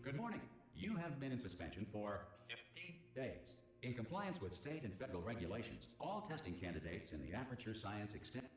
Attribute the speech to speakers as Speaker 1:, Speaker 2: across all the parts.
Speaker 1: Good morning. You have been in suspension for 50 days. In compliance with state and federal regulations, all testing candidates in the Aperture Science Extended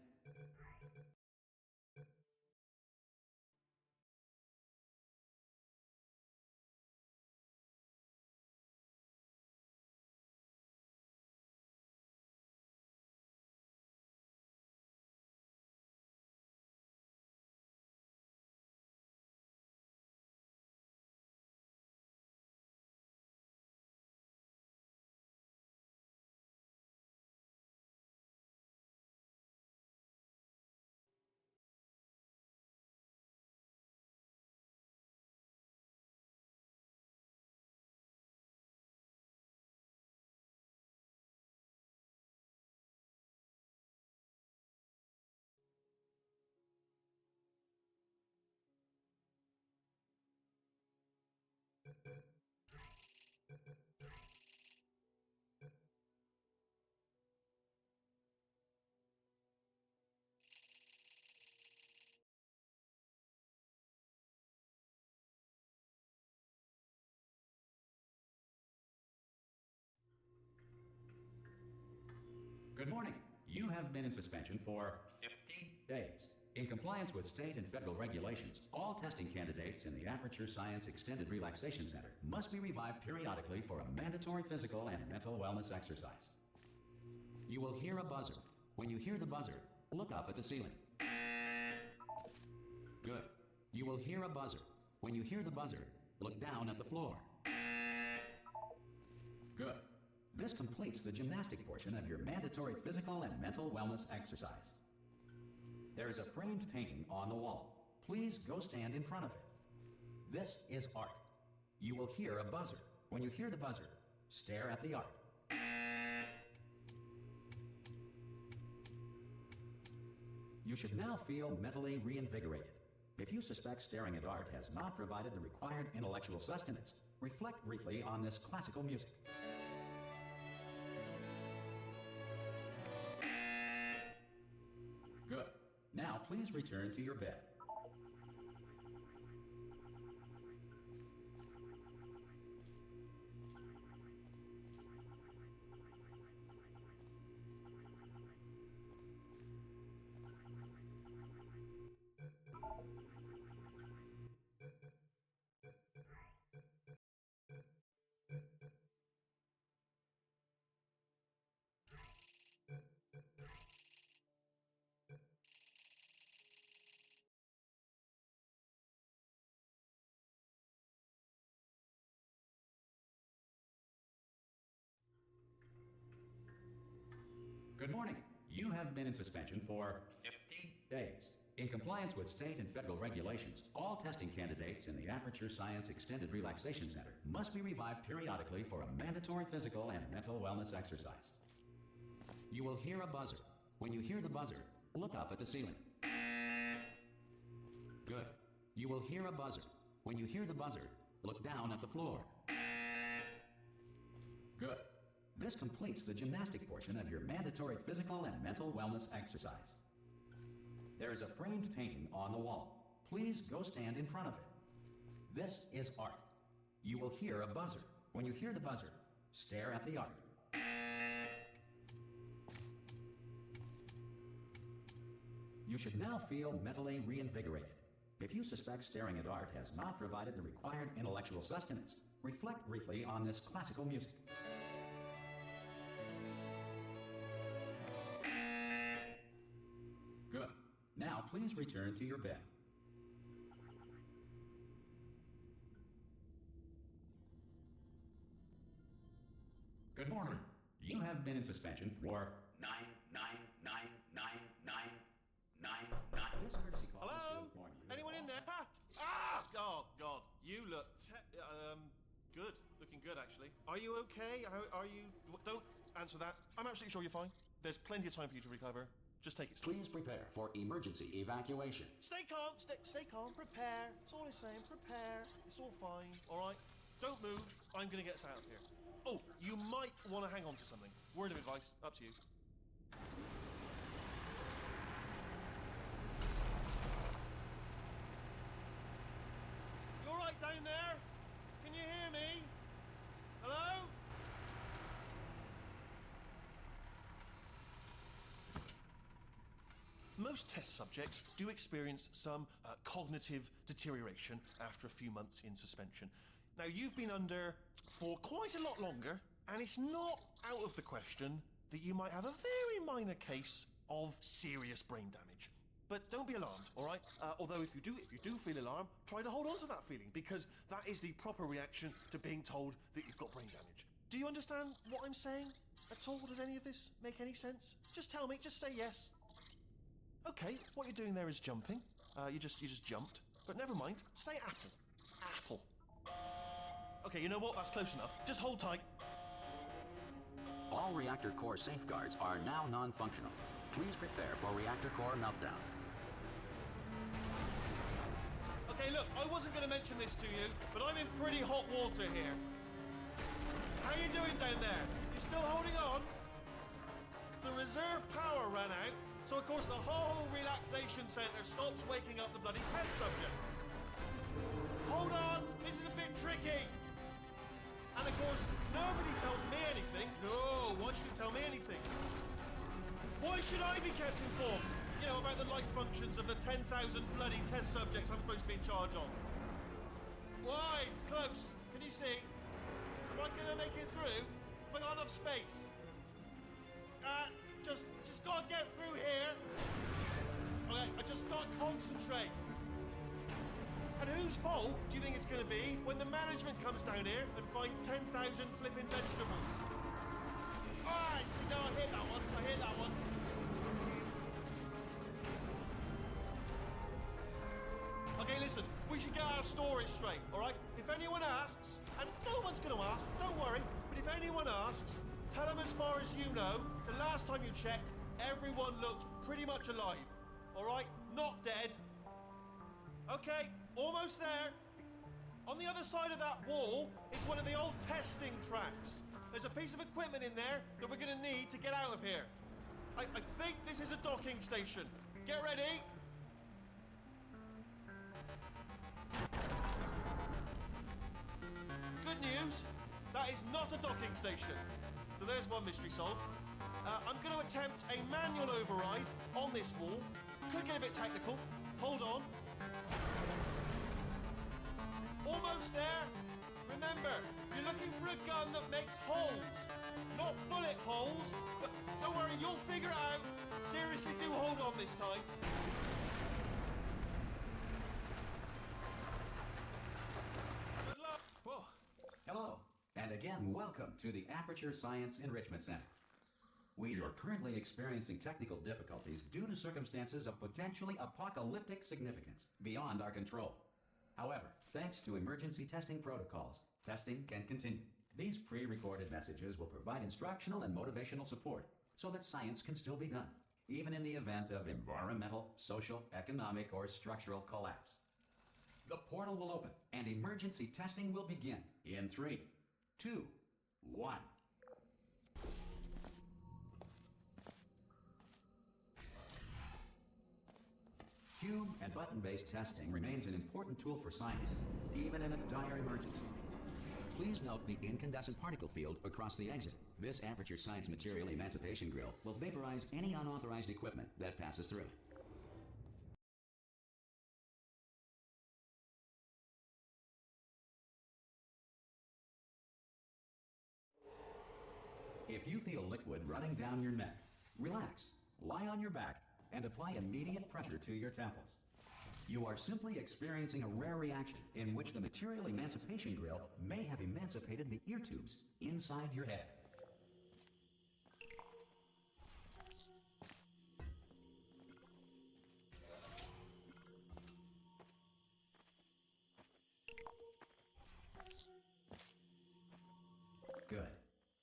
Speaker 1: Good morning. You have been in suspension for 50 days. In compliance with state and federal regulations, all testing candidates in the Aperture Science Extended Relaxation Center must be revived periodically for a mandatory physical and mental wellness exercise. You will hear a buzzer. When you hear the buzzer, look up at the ceiling. Good. You will hear a buzzer. When you hear the buzzer, look down at the floor. Good. This completes the gymnastic portion of your mandatory physical and mental wellness exercise. There is a framed painting on the wall. Please go stand in front of it. This is art. You will hear a buzzer. When you hear the buzzer, stare at the art. You should now feel mentally reinvigorated. If you suspect staring at art has not provided the required intellectual sustenance, reflect briefly on this classical music. Good. Now please return to your bed. Good morning. You have been in suspension for 50 days. In compliance with state and federal regulations, all testing candidates in the Aperture Science Extended Relaxation Center must be revived periodically for a mandatory physical and mental wellness exercise. You will hear a buzzer. When you hear the buzzer, look up at the ceiling. Good. You will hear a buzzer. When you hear the buzzer, look down at the floor. Good. This completes the gymnastic portion of your mandatory physical and mental wellness exercise. There is a framed painting on the wall. Please go stand in front of it. This is art. You will hear a buzzer. When you hear the buzzer, stare at the art. You should now feel mentally reinvigorated. If you suspect staring at art has not provided the required intellectual sustenance, reflect briefly on this classical music. Good. Now please return to your bed. Good morning. You have been in suspension for 9999999. This courtesy call is to
Speaker 2: Hello?
Speaker 1: inform you.
Speaker 2: Anyone in there? Ah! Oh, God. You look good. Looking good, actually. Are you okay? Are you... Don't answer that. I'm absolutely sure you're fine. There's plenty of time for you to recover. Just take it slow.
Speaker 1: Please prepare for emergency evacuation.
Speaker 2: Stay calm. Stay calm. Prepare. That's all I'm saying. Prepare. It's all fine. All right? Don't move. I'm going to get us out of here. Oh, you might want to hang on to something. Word of advice. Up to you. You all right down there? Can you hear me? Hello? Most test subjects do experience some cognitive deterioration after a few months in suspension. Now, you've been under for quite a lot longer, and it's not out of the question that you might have a very minor case of serious brain damage. But don't be alarmed, all right? Although if you do feel alarmed, try to hold on to that feeling, because that is the proper reaction to being told that you've got brain damage. Do you understand what I'm saying at all? Does any of this make any sense? Just tell me, just say yes. Okay, what you're doing there is jumping. You just jumped. But never mind, say apple. Apple. Okay, you know what? That's close enough. Just hold tight.
Speaker 1: All reactor core safeguards are now non-functional. Please prepare for reactor core meltdown.
Speaker 2: Okay, look, I wasn't going to mention this to you, but I'm in pretty hot water here. How you doing down there? You still holding on? The reserve power ran out, so of course the whole relaxation centre stops waking up the bloody test subjects. Hold on, this is a bit tricky. And of course, nobody tells me anything. No, why should you tell me anything? Why should I be kept informed? You know, about the life functions of the 10,000 bloody test subjects I'm supposed to be in charge of. Why? It's close. Can you see? Am I gonna make it through? Have I got enough space? Just gotta get through here. Okay, I just gotta concentrate. And whose fault do you think it's going to be when the management comes down here and finds 10,000 flipping vegetables? Alright, see, no, I hit that one. I hit that one. Okay, listen, we should get our story straight, alright? If anyone asks, and no one's going to ask, don't worry, but if anyone asks, tell them as far as you know, the last time you checked, everyone looked pretty much alive. Alright? Not dead. Okay, almost there. On the other side of that wall is one of the old testing tracks. There's a piece of equipment in there that we're going to need to get out of here. I think this is a docking station. Get ready. Good news, that is not a docking station. So there's one mystery solved. I'm going to attempt a manual override on this wall. Could get a bit technical. Hold on. Almost there. Remember, you're looking for a gun that makes holes. Not bullet holes, but don't worry, you'll figure it out. Seriously, do hold on this time. Good luck. Whoa.
Speaker 1: Hello, and again, welcome to the Aperture Science Enrichment Center. We are currently experiencing technical difficulties due to circumstances of potentially apocalyptic significance beyond our control. However, thanks to emergency testing protocols, testing can continue. These pre-recorded messages will provide instructional and motivational support so that science can still be done, even in the event of environmental, social, economic, or structural collapse. The portal will open and emergency testing will begin in 3, 2, 1. Cube and button-based testing remains an important tool for science, even in a dire emergency. Please note the incandescent particle field across the exit. This Aperture Science Material Emancipation Grill will vaporize any unauthorized equipment that passes through. If you feel liquid running down your neck, relax, lie on your back, and apply immediate pressure to your temples. You are simply experiencing a rare reaction in which the material emancipation grill may have emancipated the ear tubes inside your head. Good.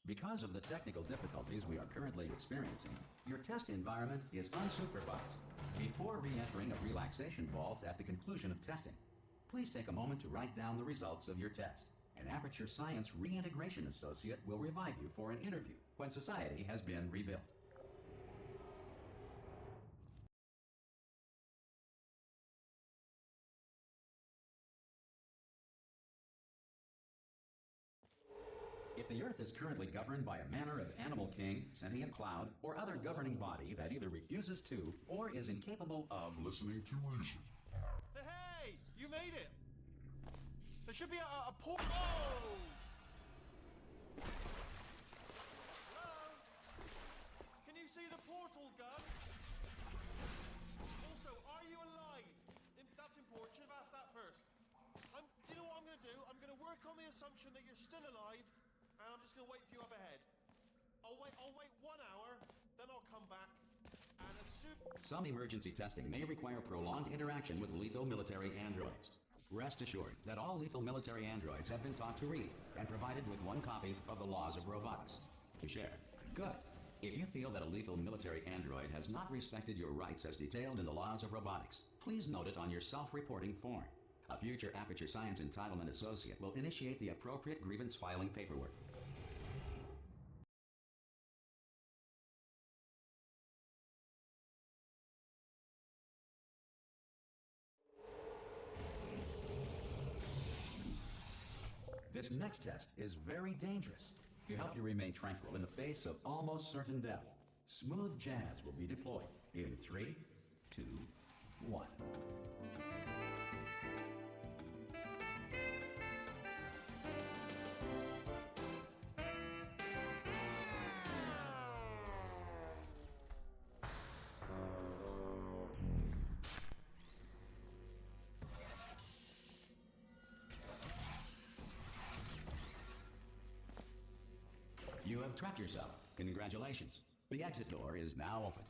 Speaker 1: Because of the technical difficulties we are currently experiencing, your test environment is unsupervised. Before re-entering a relaxation vault at the conclusion of testing, please take a moment to write down the results of your test. An Aperture Science Reintegration Associate will revive you for an interview when society has been rebuilt. If the Earth is currently governed by a manner of animal king, sentient cloud, or other governing body that either refuses to or is incapable of listening to reason.
Speaker 2: Hey! You made it! There should be a port. Oh! Hello? Can you see the portal gun? Also, are you alive? That's important. Should have asked that first. Do you know what I'm going to do? I'm going to work on the assumption that you're still alive. And I'm just going to wait for you up ahead. I'll wait 1 hour, then I'll come back, and as soon...
Speaker 1: Some emergency testing may require prolonged interaction with lethal military androids. Rest assured that all lethal military androids have been taught to read and provided with 1 copy of the Laws of Robotics to share. Good. If you feel that a lethal military android has not respected your rights as detailed in the Laws of Robotics, please note it on your self-reporting form. A future Aperture Science Entitlement Associate will initiate the appropriate grievance filing paperwork. This next test is very dangerous. To help you remain tranquil in the face of almost certain death, smooth jazz will be deployed in 3, 2, 1. You have trapped yourself. Congratulations. The exit door is now open.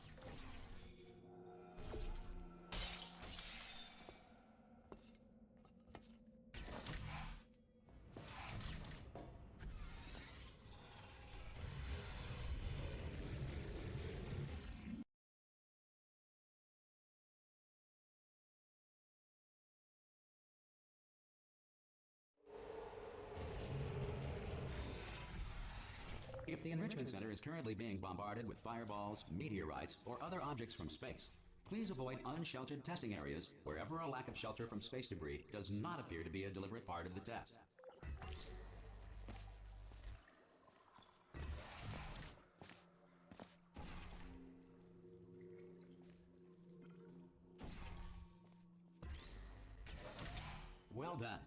Speaker 1: If the Enrichment Center is currently being bombarded with fireballs, meteorites, or other objects from space, please avoid unsheltered testing areas wherever a lack of shelter from space debris does not appear to be a deliberate part of the test. Well done.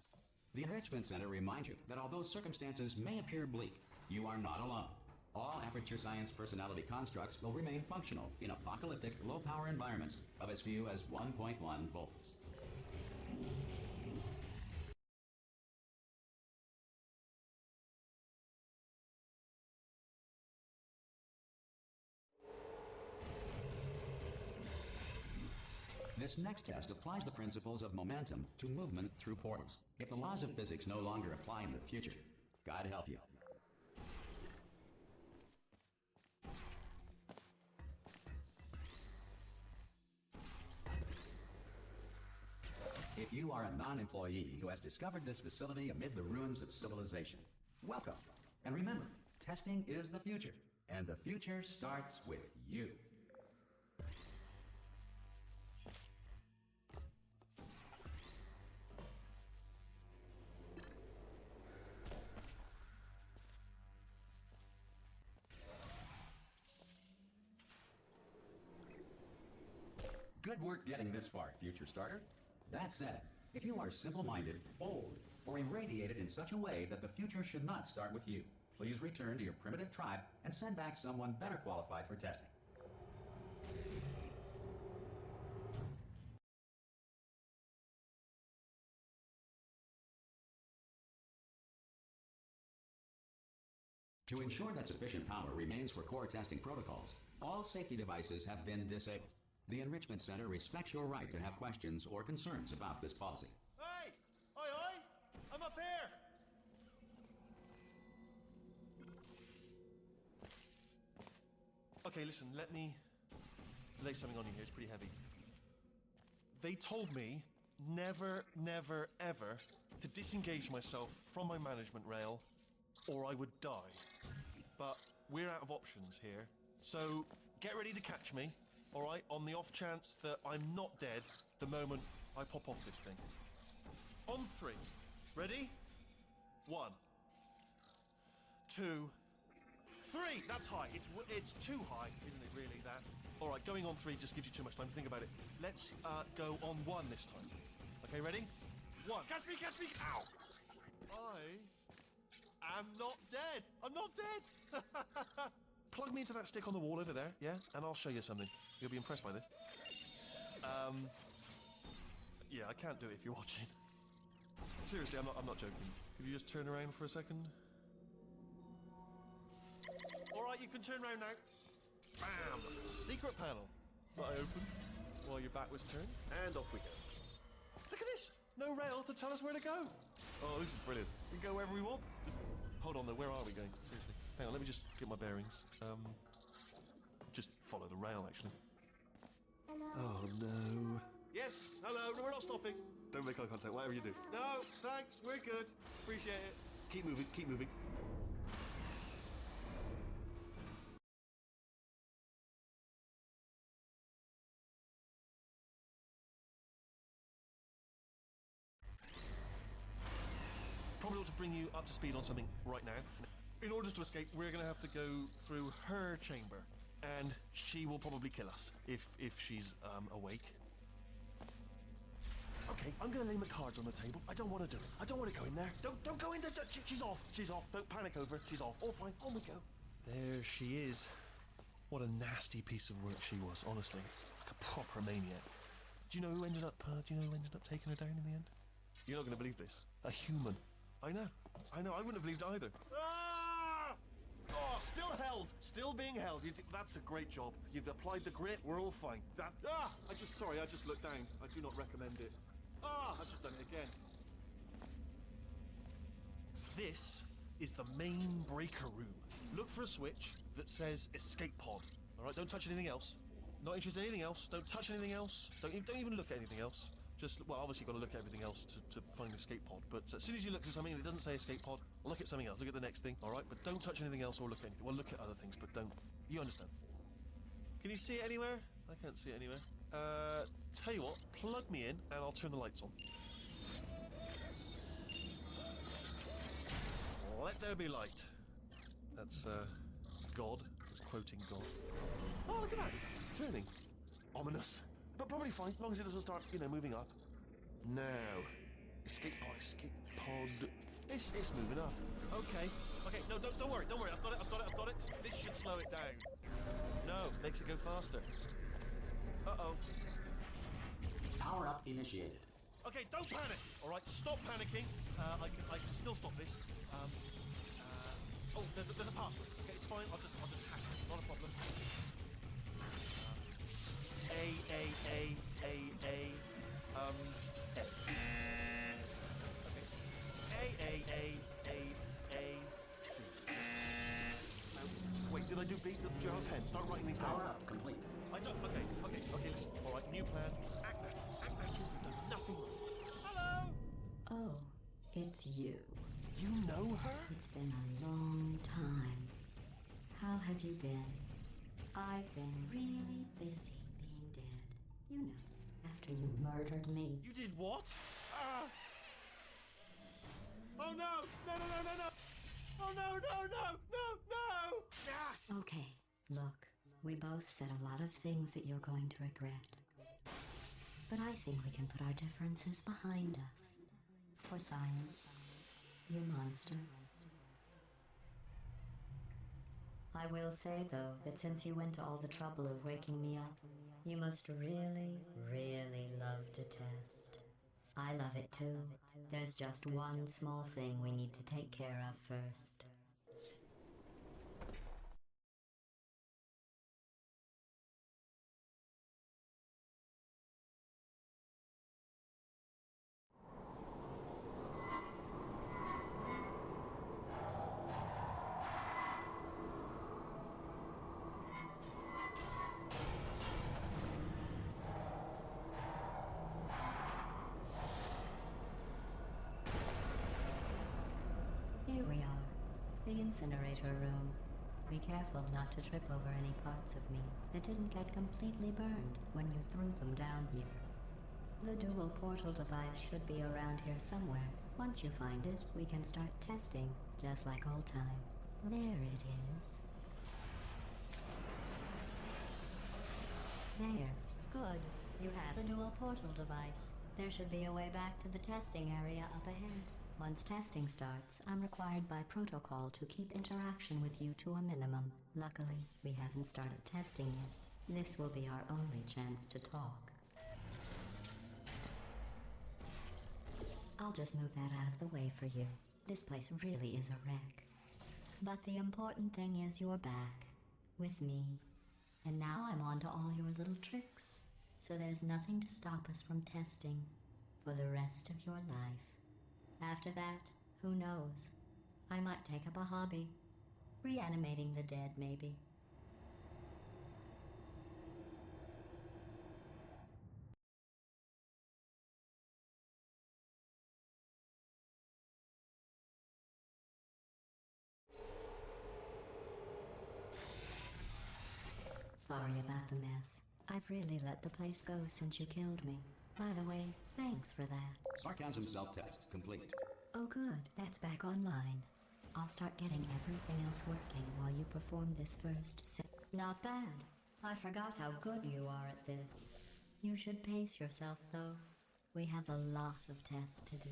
Speaker 1: The Enrichment Center reminds you that although circumstances may appear bleak, you are not alone. All Aperture Science personality constructs will remain functional in apocalyptic, low-power environments of as few as 1.1 volts. This next test applies the principles of momentum to movement through portals. If the laws of physics no longer apply in the future, God help you. If you are a non-employee who has discovered this facility amid the ruins of civilization, welcome. And remember, testing is the future, and the future starts with you. Good work getting this far, future starter. That said, if you are simple-minded, bold, or irradiated in such a way that the future should not start with you, Please return to your primitive tribe and send back someone better qualified for testing. To ensure that sufficient power remains for core testing protocols, all safety devices have been disabled. The Enrichment Center respects your right to have questions or concerns about this policy.
Speaker 2: Hey! Oi, oi! I'm up here! Okay, listen, let me lay something on you here. It's pretty heavy. They told me never, never, ever to disengage myself from my management rail or I would die. But we're out of options here, so get ready to catch me, all right, on the off chance that I'm not dead the moment I pop off this thing. On 3. Ready? 1, 2, 3. That's high. It's too high, isn't it, really, that? All right, going on 3 just gives you too much time to think about it. Let's go on 1 this time. Okay, ready? 1. Catch me, catch me! Ow! I'm not dead. I'm not dead. Plug me into that stick on the wall over there, yeah? And I'll show you something. You'll be impressed by this. Yeah, I can't do it if you're watching. Seriously, I'm not joking. Could you just turn around for a second? All right, you can turn around now. Bam! Secret panel. That I opened while your back was turned, and off we go. Look at this. No rail to tell us where to go. Oh, this is brilliant. We can go wherever we want. Hold on, though. Where are we going? Seriously. Hang on, let me just get my bearings. Just follow the rail, actually.
Speaker 3: Hello?
Speaker 2: Oh, no. Yes, hello. No, we're not stopping. Don't make eye contact, whatever you do. No, thanks. We're good. Appreciate it. Keep moving, keep moving. Probably ought to bring you up to speed on something right now. In order to escape, we're going to have to go through her chamber, and she will probably kill us if she's awake. Okay, I'm going to lay my cards on the table. I don't want to do it. I don't want to go in there. Don't go in there. She's off. She's off. Don't panic over her. She's off. All fine. On we go. There she is. What a nasty piece of work she was, honestly. Like a proper maniac. Do you know who ended up taking her down in the end? You're not going to believe this. A human. I know. I wouldn't have believed either. Ah! Oh, still held. Still being held. That's a great job. You've applied the grit. We're all fine. I just looked down. I do not recommend it. I've just done it again. This is the main breaker room. Look for a switch that says escape pod. All right, don't touch anything else. Not interested in anything else. Don't touch anything else. Don't even look at anything else. Just, well, obviously you've got to look at everything else to find the escape pod. But as soon as you look at something and it doesn't say escape pod, look at something else. Look at the next thing, all right? But don't touch anything else or look at anything. Well, look at other things, but don't. You understand? Can you see it anywhere? I can't see it anywhere. Tell you what, plug me in and I'll turn the lights on. Let there be light. That's, God. It's quoting God. Oh, look at that. Turning. Ominous. But probably fine, as long as it doesn't start, moving up. Now. Escape pod. It's moving up. Okay. No, don't worry. I've got it. This should slow it down. No, makes it go faster. Uh-oh.
Speaker 1: Power up initiated.
Speaker 2: Okay, don't panic. All right, stop panicking. I can still stop this. Oh, there's a password. Okay, it's fine. I'll just hack it. Not a problem. C. Wait, did I do B? Do you have a pen? Start writing these down.
Speaker 1: Power up complete.
Speaker 2: I don't. Okay, listen. All right, new plan. Act natural. You've done nothing wrong. Hello?
Speaker 3: Oh, it's you.
Speaker 2: You know her?
Speaker 3: It's been a long time. How have you been? I've been really busy being dead. You know, after you murdered me.
Speaker 2: You did what? Oh no! No! Oh no! Ah!
Speaker 3: Okay, look, we both said a lot of things that you're going to regret. But I think we can put our differences behind us. For science, you monster. I will say, though, that since you went to all the trouble of waking me up, you must really, really love to test. I love it too. There's just one small thing we need to take care of first. Here we are, the incinerator room. Be careful not to trip over any parts of me that didn't get completely burned when you threw them down here. The dual portal device should be around here somewhere. Once you find it, we can start testing, just like old times. There it is. There. Good. You have the dual portal device. There should be a way back to the testing area up ahead. Once testing starts, I'm required by protocol to keep interaction with you to a minimum. Luckily, we haven't started testing yet. This will be our only chance to talk. I'll just move that out of the way for you. This place really is a wreck. But the important thing is you're back, with me. And now I'm on to all your little tricks. So there's nothing to stop us from testing for the rest of your life. After that, who knows? I might take up a hobby. Reanimating the dead, maybe. Sorry about the mess. I've really let the place go since you killed me. By the way, thanks for that.
Speaker 1: Sarcasm self-test complete.
Speaker 3: Oh good, that's back online. I'll start getting everything else working while you perform this first. Not bad. I forgot how good you are at this. You should pace yourself, though. We have a lot of tests to do.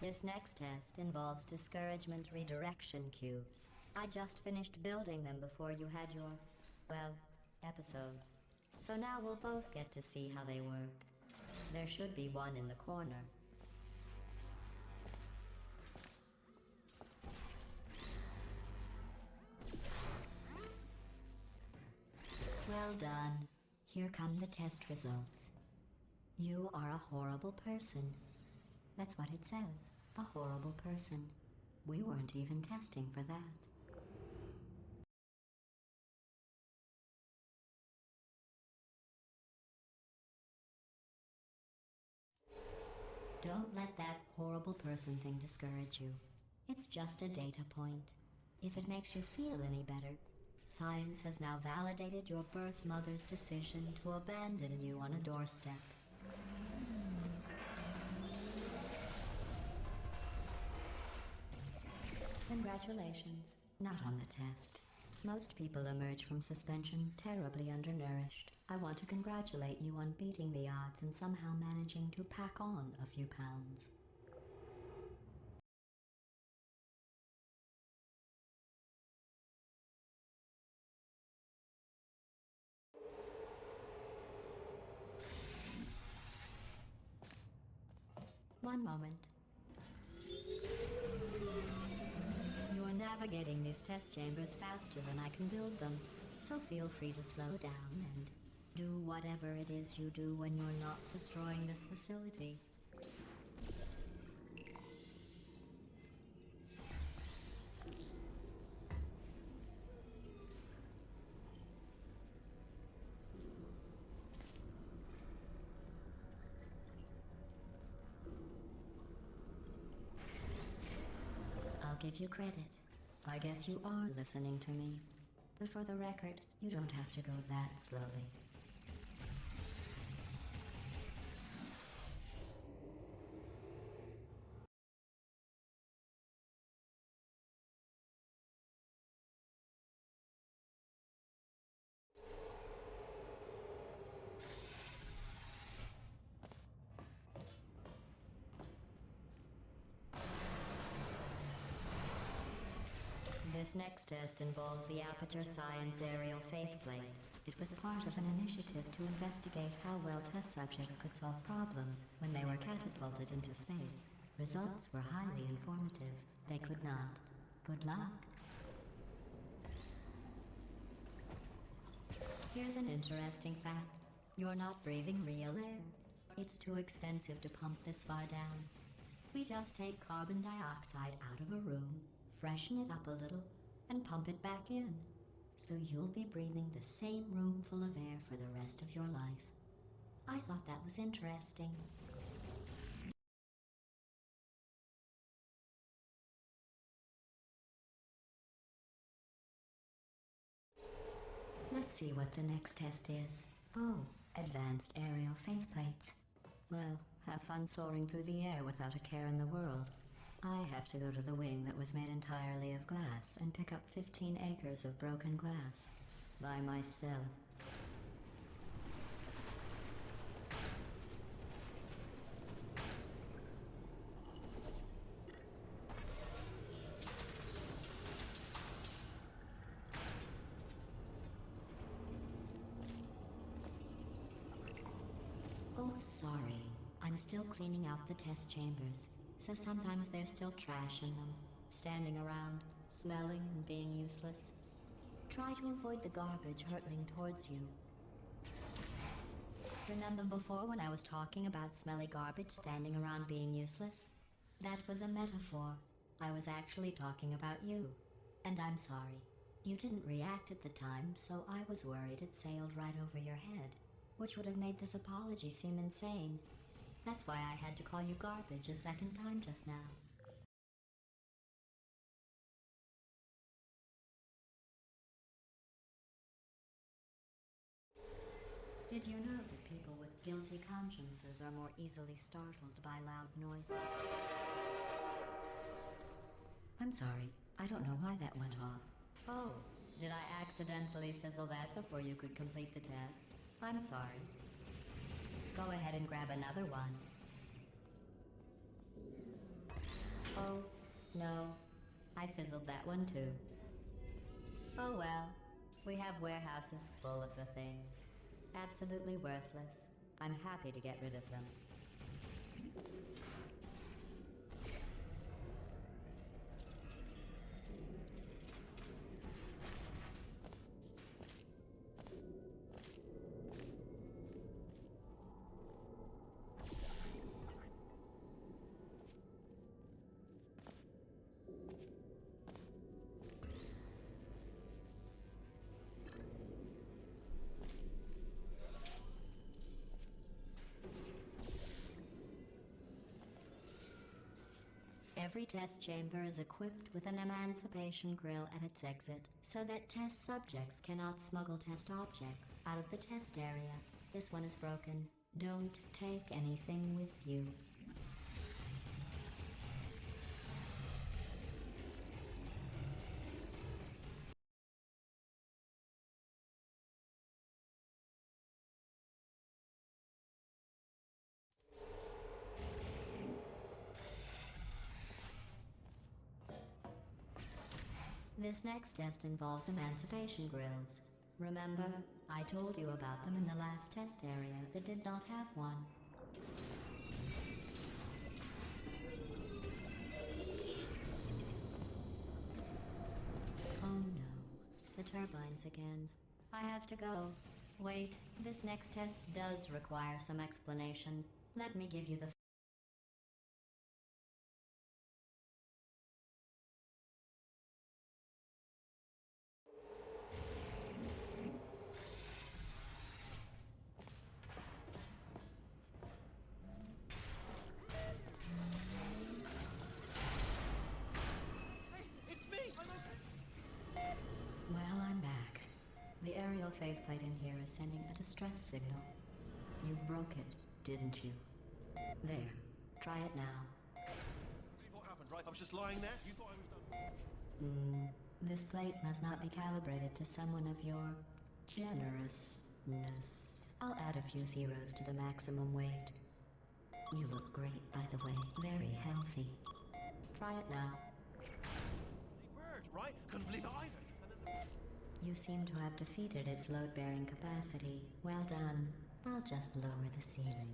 Speaker 3: This next test involves discouragement redirection cubes. I just finished building them before you had your, well, episode. So now we'll both get to see how they work. There should be one in the corner. Well done. Here come the test results. You are a horrible person. That's what it says. A horrible person. We weren't even testing for that. Don't let that horrible person thing discourage you. It's just a data point. If it makes you feel any better, science has now validated your birth mother's decision to abandon you on a doorstep. Congratulations. Not on the test. Most people emerge from suspension terribly undernourished. I want to congratulate you on beating the odds and somehow managing to pack on a few pounds. One moment. Navigating these test chambers faster than I can build them, so feel free to slow down and do whatever it is you do when you're not destroying this facility. I'll give you credit. I guess you are listening to me. But for the record, you don't have to go that slowly. This next test involves the Aperture Science Aerial Faceplate. It was part of an initiative to investigate how well test subjects could solve problems when they were catapulted into space. Results were highly informative. They could not. Good luck. Here's an interesting fact. You're not breathing real air. It's too expensive to pump this far down. We just take carbon dioxide out of a room, freshen it up a little, and pump it back in. So you'll be breathing the same room full of air for the rest of your life. I thought that was interesting. Let's see what the next test is. Oh, advanced aerial faceplates. Well, have fun soaring through the air without a care in the world. I have to go to the wing that was made entirely of glass and pick up 15 acres of broken glass. By myself. Oh, sorry. I'm still cleaning out the test chambers, so sometimes there's still trash in them, standing around, smelling and being useless. Try to avoid the garbage hurtling towards you. Remember before when I was talking about smelly garbage standing around being useless? That was a metaphor. I was actually talking about you. And I'm sorry. You didn't react at the time, so I was worried it sailed right over your head, which would have made this apology seem insane. That's why I had to call you garbage a second time just now. Did you know that people with guilty consciences are more easily startled by loud noises? I'm sorry, I don't know why that went off. Oh, did I accidentally fizzle that before you could complete the test? I'm sorry. Go ahead and grab another one. Oh, no. I fizzled that one too. Oh well. We have warehouses full of the things. Absolutely worthless. I'm happy to get rid of them. Every test chamber is equipped with an emancipation grill at its exit, so that test subjects cannot smuggle test objects out of the test area. This one is broken. Don't take anything with you. This next test involves emancipation grills. Remember, I told you about them in the last test area that did not have one. Oh no, the turbines again. I have to go. Wait, this next test does require some explanation. Let me give you the faceplate in here is sending a distress signal. You broke it, didn't you? There. Try it now.
Speaker 2: Believe what happened, right? I was just lying there. You thought I was done.
Speaker 3: This plate must not be calibrated to someone of your generousness. I'll add a few zeros to the maximum weight. You look great, by the way. Very healthy. Try it now.
Speaker 2: Hey, Bird, weird, right? Couldn't believe it either. And then
Speaker 3: You seem to have defeated its load-bearing capacity. Well done. I'll just lower the ceiling.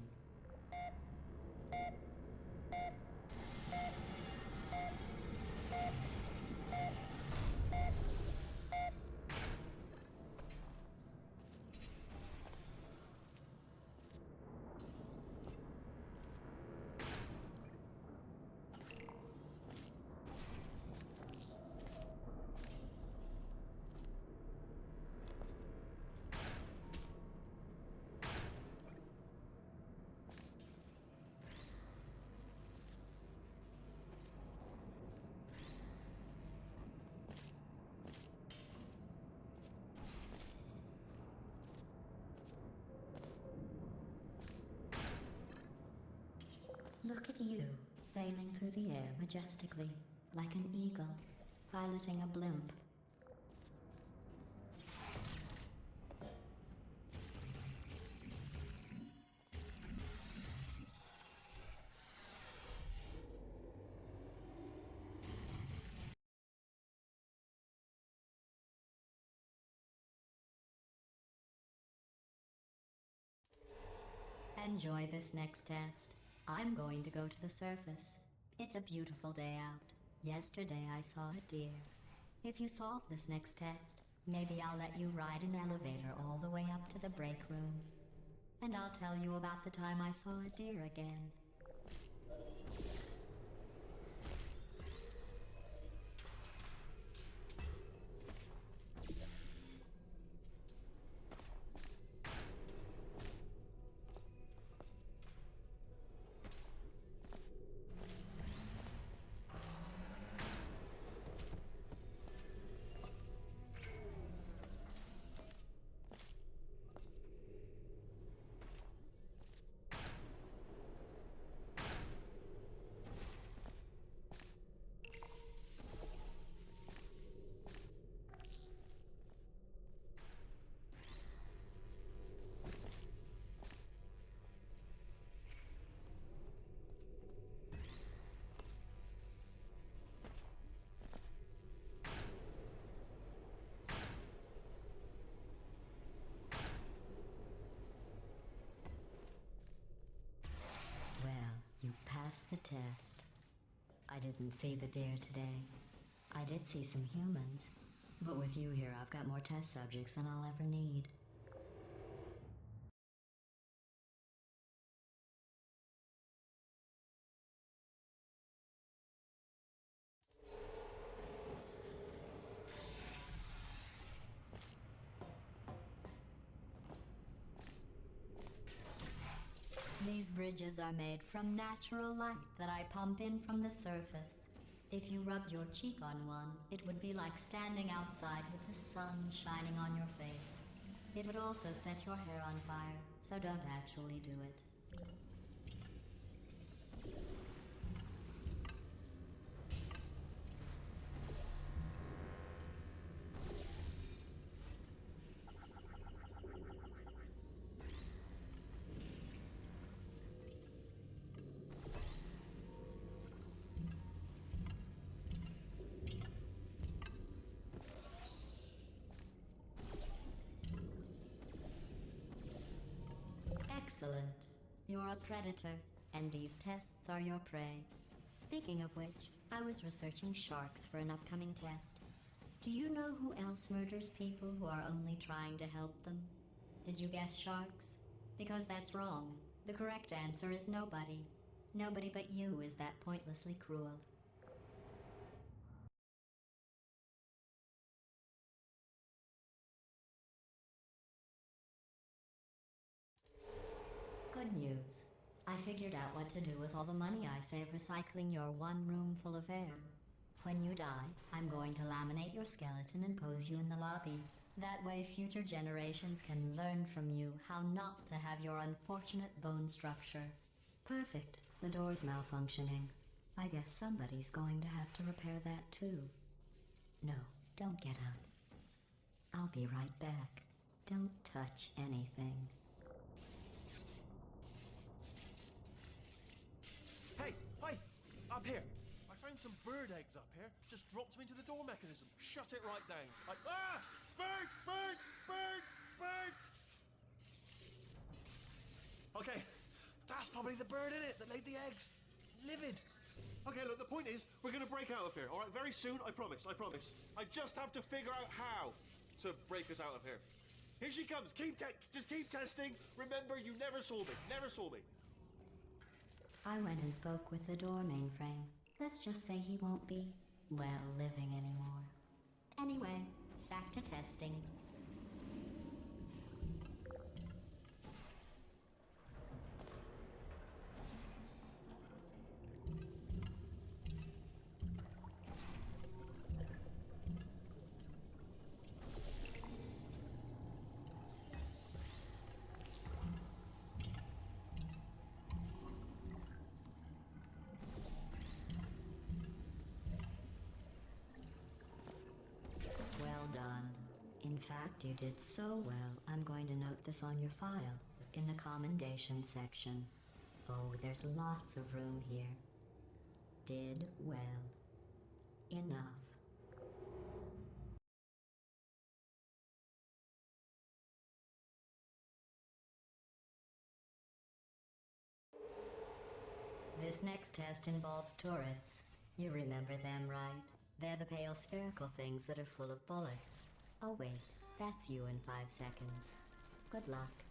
Speaker 3: Look at you, sailing through the air majestically, like an eagle, piloting a blimp. Enjoy this next test. I'm going to go to the surface. It's a beautiful day out. Yesterday I saw a deer. If you solve this next test, maybe I'll let you ride an elevator all the way up to the break room. And I'll tell you about the time I saw a deer again. You passed the test. I didn't see the deer today. I did see some humans. But with you here, I've got more test subjects than I'll ever need. These bridges are made from natural light that I pump in from the surface. If you rubbed your cheek on one, it would be like standing outside with the sun shining on your face. It would also set your hair on fire, so don't actually do it. Excellent. You're a predator, and these tests are your prey. Speaking of which, I was researching sharks for an upcoming test. Do you know who else murders people who are only trying to help them? Did you guess sharks? Because that's wrong. The correct answer is nobody. Nobody but you is that pointlessly cruel. Good news. I figured out what to do with all the money I save recycling your one room full of air. When you die, I'm going to laminate your skeleton and pose you in the lobby. That way future generations can learn from you how not to have your unfortunate bone structure. Perfect. The door's malfunctioning. I guess somebody's going to have to repair that too. No, don't get up. I'll be right back. Don't touch anything.
Speaker 2: Hey, up here. I found some bird eggs up here. Just dropped them into the door mechanism. Shut it right down. Ah! Bird! Bird! Bird! Bird! Okay, that's probably the bird in it that laid the eggs. Livid. Okay, look, the point is, we're going to break out of here, all right? Very soon, I promise, I promise. I just have to figure out how to break us out of here. Here she comes. Just keep testing. Remember, you never saw me. Never saw me.
Speaker 3: I went and spoke with the door mainframe. Let's just say he won't be, well, living anymore. Anyway, back to testing. In fact, you did so well, I'm going to note this on your file, in the commendation section. Oh, there's lots of room here. Did well. Enough. This next test involves turrets. You remember them, right? They're the pale spherical things that are full of bullets. Oh wait, that's you in 5 seconds. Good luck.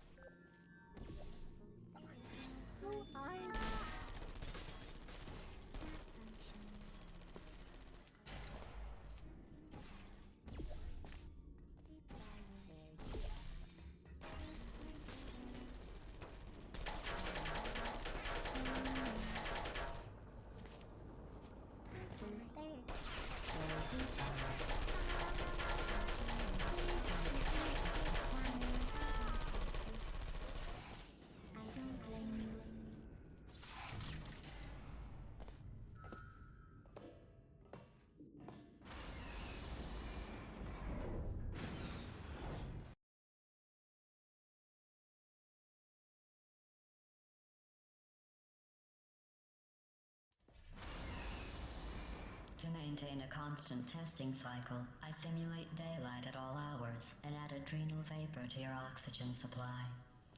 Speaker 3: To maintain a constant testing cycle, I simulate daylight at all hours and add adrenal vapor to your oxygen supply.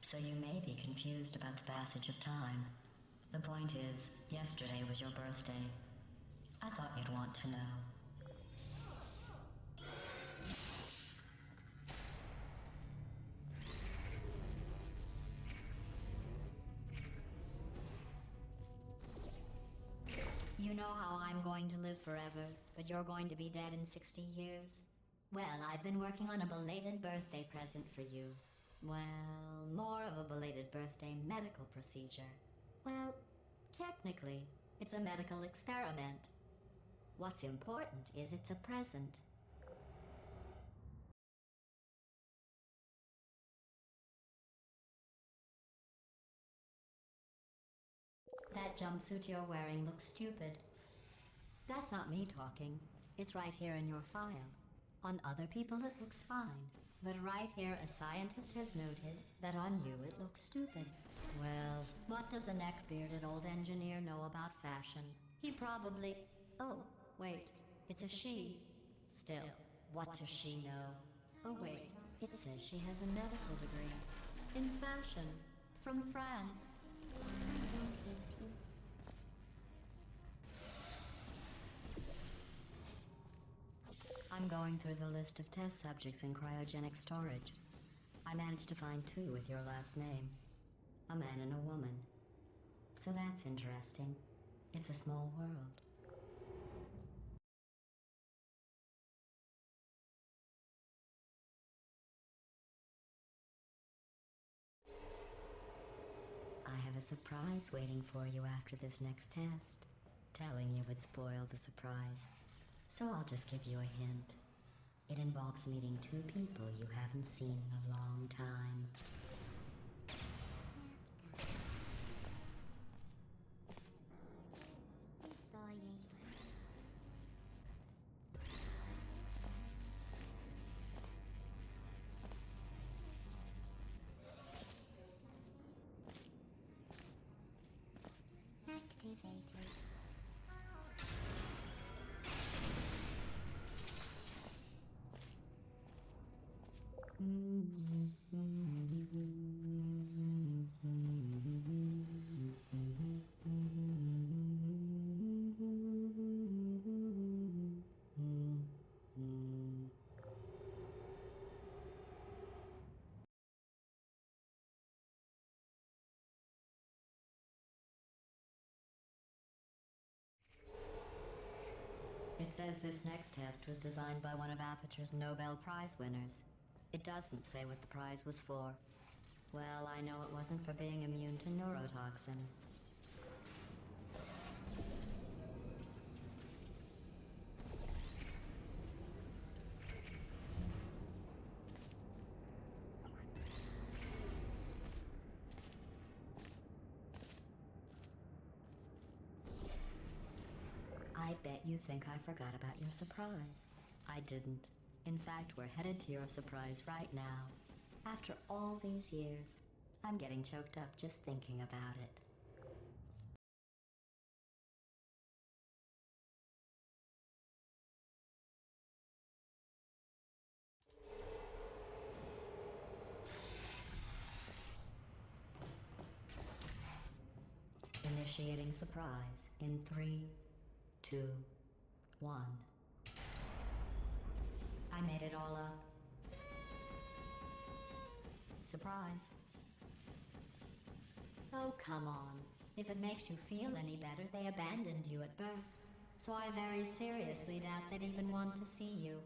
Speaker 3: So you may be confused about the passage of time. The point is, yesterday was your birthday. I thought you'd want to know. You know how I'm going to live forever, but you're going to be dead in 60 years? Well, I've been working on a belated birthday present for you. Well, more of a belated birthday medical procedure. Well, technically, it's a medical experiment. What's important is it's a present. That jumpsuit you're wearing looks stupid. That's not me talking. It's right here in your file. On other people it looks fine. But right here a scientist has noted that on you it looks stupid. Well, what does a neck-bearded old engineer know about fashion? He probably... Oh, wait. It's a she. Still, what does she know? Oh wait, it says she has a medical degree. In fashion. From France. I'm going through the list of test subjects in cryogenic storage. I managed to find 2 with your last name. A man and a woman. So that's interesting. It's a small world. I have a surprise waiting for you after this next test. Telling you would spoil the surprise. So I'll just give you a hint. It involves meeting 2 people you haven't seen in a long time.
Speaker 4: Activated.
Speaker 3: It says this next test was designed by one of Aperture's Nobel Prize winners. It doesn't say what the prize was for. Well, I know it wasn't for being immune to neurotoxin. I bet you think I forgot about your surprise. I didn't. In fact, we're headed to your surprise right now. After all these years, I'm getting choked up just thinking about it. Initiating surprise in 3, 2, 1. I made it all up. Surprise. Oh, come on. If it makes you feel any better, they abandoned you at birth. So I very seriously doubt they'd even want to see you.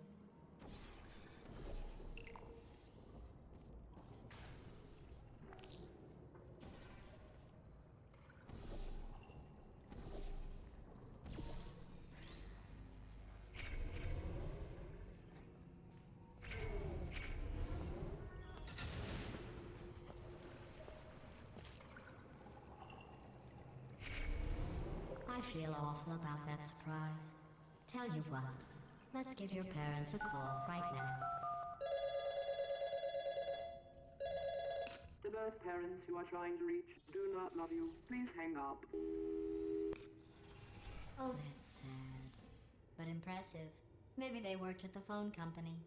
Speaker 3: I feel awful about that surprise. Tell you what, let's give your parents a call right now.
Speaker 4: The birth parents you are trying to reach do not love you. Please hang up.
Speaker 3: Oh, that's sad. But impressive. Maybe they worked at the phone company.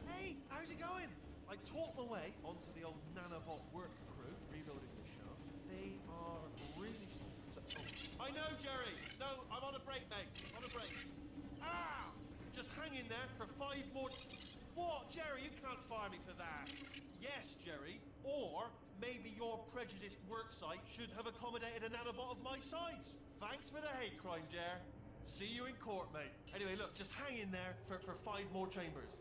Speaker 2: Hey, how's it going? I talked my way onto the old nanobot work crew rebuilding the show. They are really I know, Jerry! No, I'm on a break, mate. On a break. Ah! Just hang in there for 5 more... What? Jerry, you can't fire me for that. Yes, Jerry. Or maybe your prejudiced worksite should have accommodated a nanobot of my size. Thanks for the hate crime, Jer. See you in court, mate. Anyway, look, just hang in there for 5 more chambers.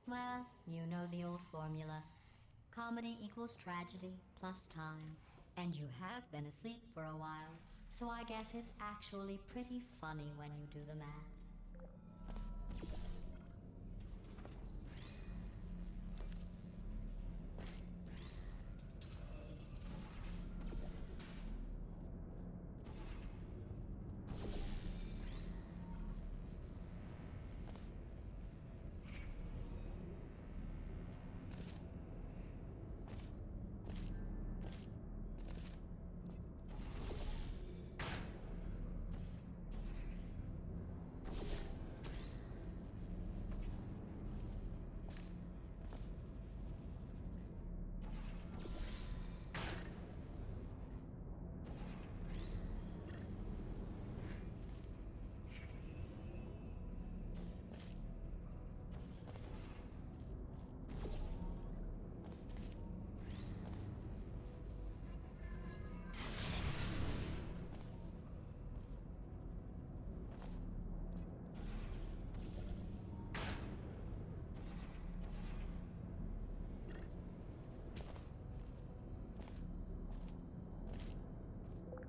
Speaker 3: Well, you know the old formula. Comedy equals tragedy plus time. And you have been asleep for a while, so I guess it's actually pretty funny when you do the math.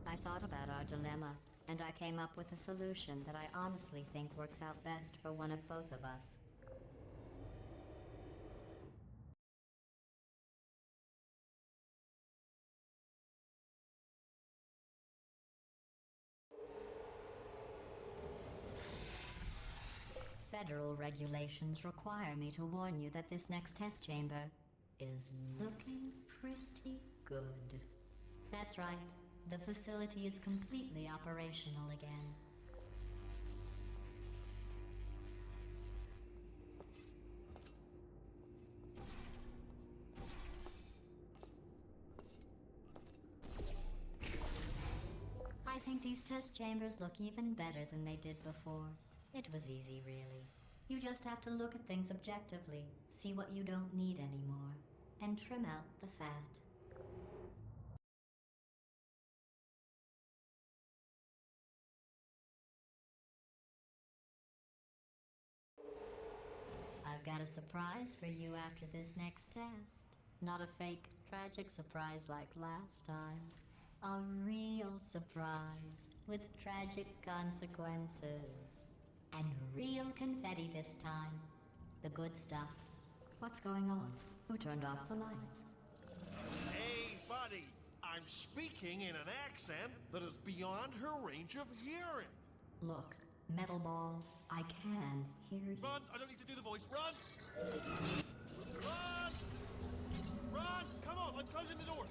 Speaker 3: I thought about our dilemma, and I came up with a solution that I honestly think works out best for one of both of us. Federal regulations require me to warn you that this next test chamber is looking pretty good. That's right. The facility is completely operational again. I think these test chambers look even better than they did before. It was easy, really. You just have to look at things objectively, see what you don't need anymore, and trim out the fat. I've got a surprise for you after this next test. Not a fake, tragic surprise like last time. A real surprise with tragic consequences. And real confetti this time. The good stuff. What's going on? Who turned off the lights?
Speaker 2: Hey, buddy! I'm speaking in an accent that is beyond her range of hearing.
Speaker 3: Look, Metal Ball, I can hear you.
Speaker 2: Run! I don't need to do the voice. Run! Run! Run! Come on, I'm closing the doors.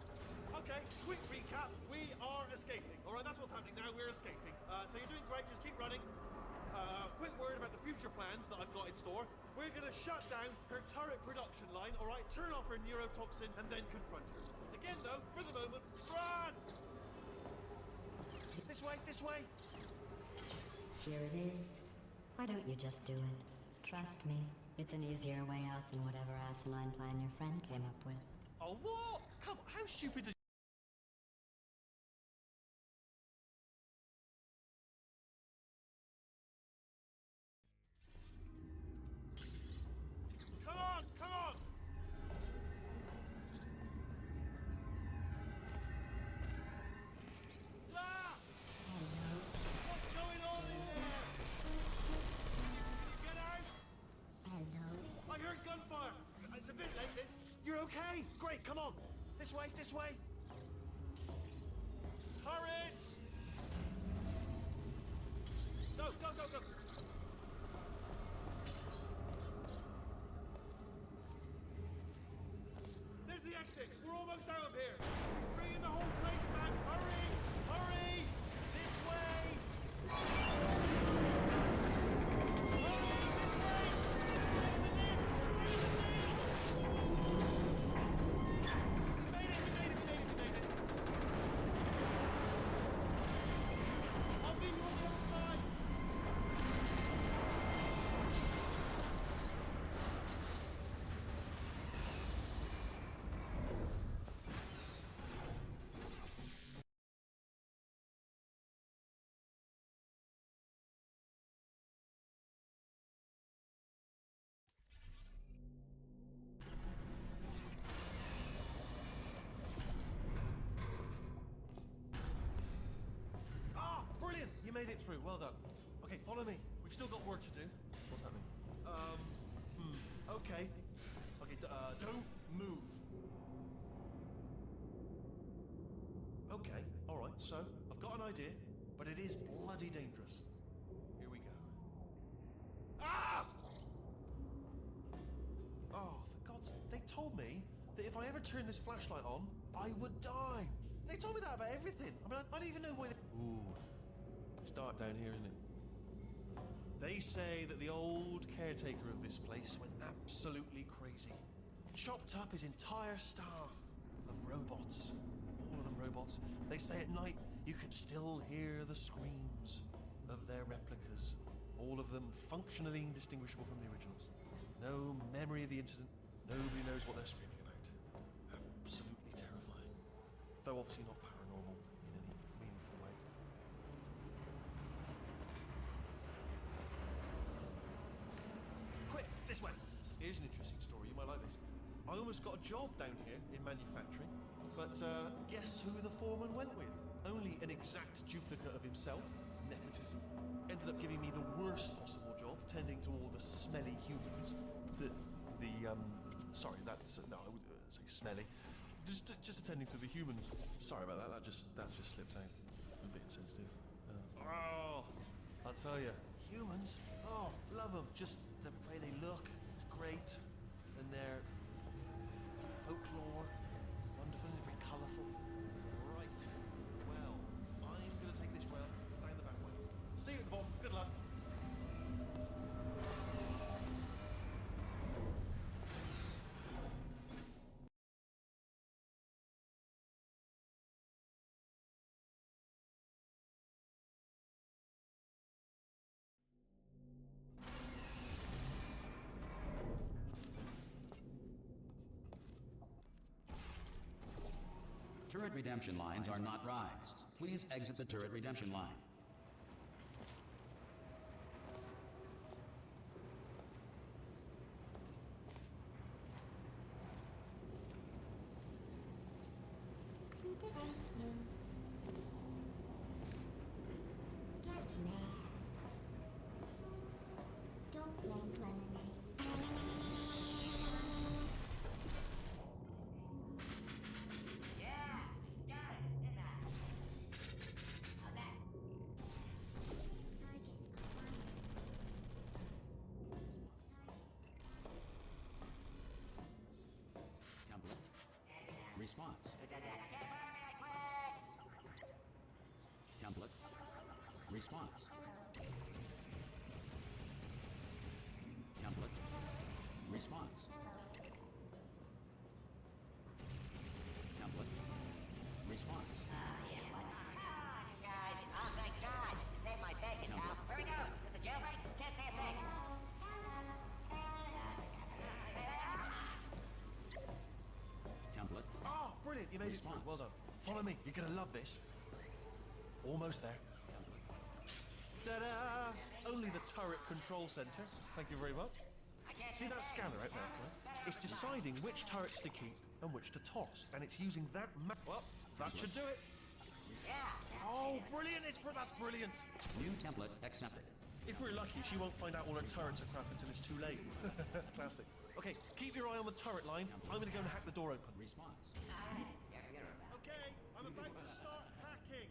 Speaker 2: Okay, quick recap. We are escaping. All right, that's what's happening now. We're escaping. So you're doing great. Just keep running. Quick word about the future plans that I've got in store. We're going to shut down her turret production line, all right? Turn off her neurotoxin and then confront her. Again, though, for the moment, run! This way, this way.
Speaker 3: Here it is. Why don't you just do it? Trust me, it's an easier way out than whatever asinine plan your friend came up with.
Speaker 2: Oh, what? Come on, how stupid is... Come on, come on! Ah! What's going on in there? Get out!
Speaker 3: Hello?
Speaker 2: I heard gunfire. It's a bit late, this. You're okay? Great, come on. This way, this way. Turrets! Go, go, go, go. There's the exit. We're almost out of here. He's bringing the whole place down. Hurry! Hurry! This way! Brilliant! You made it through. Well done. Okay, follow me. We've still got work to do. What's happening? Okay. Okay, don't move. Okay, alright, so I've got an idea, but it is bloody dangerous. Here we go. Ah! Oh, for God's sake, they told me that if I ever turn this flashlight on, I would die. They told me that about everything. I mean, I don't even know why they... Ooh. It's dark down here, isn't it? They say that the old caretaker of this place went absolutely crazy. Chopped up his entire staff of robots. All of them robots. They say at night you can still hear the screams of their replicas. All of them functionally indistinguishable from the originals. No memory of the incident. Nobody knows what they're screaming about. Absolutely terrifying. Though obviously not paranormal in any meaningful way. Quick, this way. Here's an interesting story. You might like this. I almost got a job down here in manufacturing, but guess who the foreman went with? Only an exact duplicate of himself. Nepotism. Ended up giving me the worst possible job, tending to all the smelly humans. Sorry, that's no, I would say smelly. Just attending to the humans. Sorry about that. That just slipped out. A bit insensitive. Oh, I'll tell you, humans. Oh, love them. Just the way they look. It's great, and their folklore. Wonderful and very colourful. Right. Well, I'm gonna take this rail down the back way. See you at the bottom. Good luck.
Speaker 1: Turret redemption lines are not rides. Please exit the turret redemption line.
Speaker 3: Don't blame lemonade.
Speaker 1: Template. Response. Template. Response. Template. Response. Template. Response.
Speaker 5: Guys, oh thank God! Saved my bacon, pal. Where we go? Is this a jailbreak? Can't say a thing.
Speaker 1: Template.
Speaker 2: Ah, brilliant, you made it through.
Speaker 1: Response.
Speaker 2: Well done. Follow me, you're gonna love this. Almost there. Ta-da! Only the turret control center. Thank you very much. See that scanner out there? Right? It's deciding which turrets to keep and which to toss, and it's using that well, that should do it. Oh, brilliant! That's brilliant.
Speaker 1: New template accepted.
Speaker 2: If we're lucky, she won't find out all her turrets are crap until it's too late. Classic. Okay, keep your eye on the turret line. I'm gonna go and hack the door open.
Speaker 1: Response.
Speaker 2: Okay, I'm about to start hacking.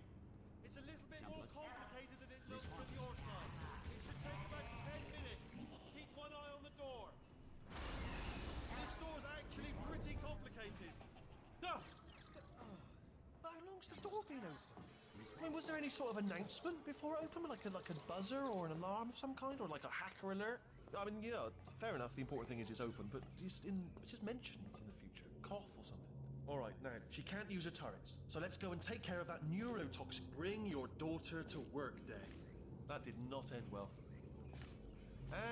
Speaker 2: It's a little bit more complicated than it looks from your side. It should take about 10 minutes. Keep one eye on the door. This door's actually pretty complicated. Ah! How long's the door been open? I mean, was there any sort of announcement before it opened, like a buzzer or an alarm of some kind, or like a hacker alert? I mean, you know, fair enough. The important thing is it's open, but just mention in the future, cough or something. All right, now she can't use her turrets, so let's go and take care of that neurotoxin. Bring your daughter to work day. That did not end well.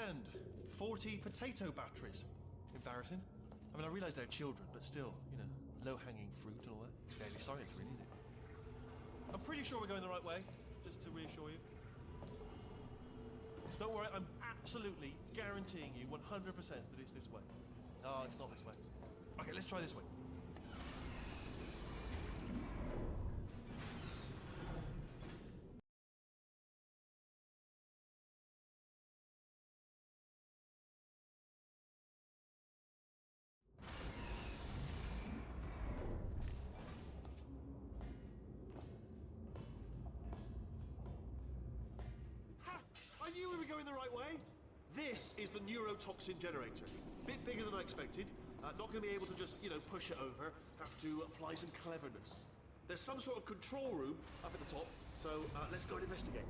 Speaker 2: And 40 potato batteries. Embarrassing. I mean, I realise they're children, but still, you know, low-hanging fruit and all that. Barely science, really, is it? I'm pretty sure we're going the right way, just to reassure you. Don't worry, I'm absolutely guaranteeing you 100% that it's this way. Oh, it's not this way. Okay, let's try this way. I knew we were going the right way. This is the neurotoxin generator. Bit bigger than I expected. Not going to be able to just, you know, push it over. Have to apply some cleverness. There's some sort of control room up at the top, so let's go and investigate.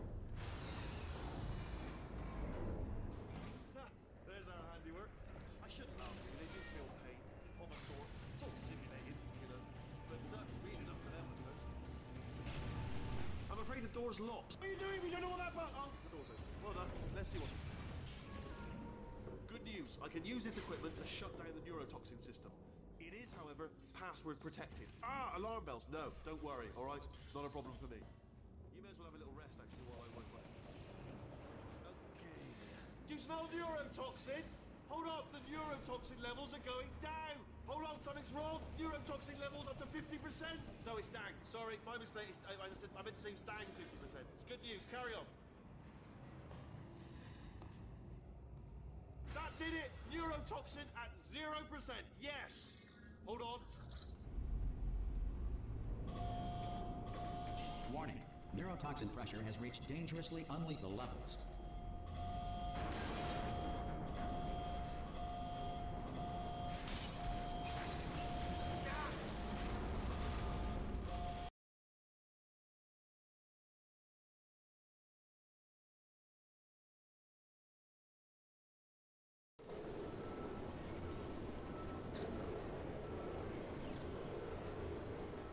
Speaker 2: There's our handiwork. I shouldn't laugh, really. They do feel pain of a sort. It's all simulated, you know, but real enough for them, I suppose. I'm afraid the door's locked. What are you doing? We don't know what that button. Oh, the door's open. Well done. Let's see what's inside. Good news. I can use this equipment to shut down the neurotoxin system. It is, however, password protected. Ah, alarm bells. No, don't worry. All right, not a problem for me. You may as well have a little rest, actually, while I work away. Okay. Do you smell neurotoxin? Hold on, the neurotoxin levels are going down. Hold on, something's wrong. Neurotoxin levels up to 50%. No, it's down. Sorry, my mistake. I meant to say it's down 50%. It's good news. Carry on. That did it! Neurotoxin at 0%. Yes! Hold on.
Speaker 1: Warning. Neurotoxin pressure has reached dangerously unlethal levels.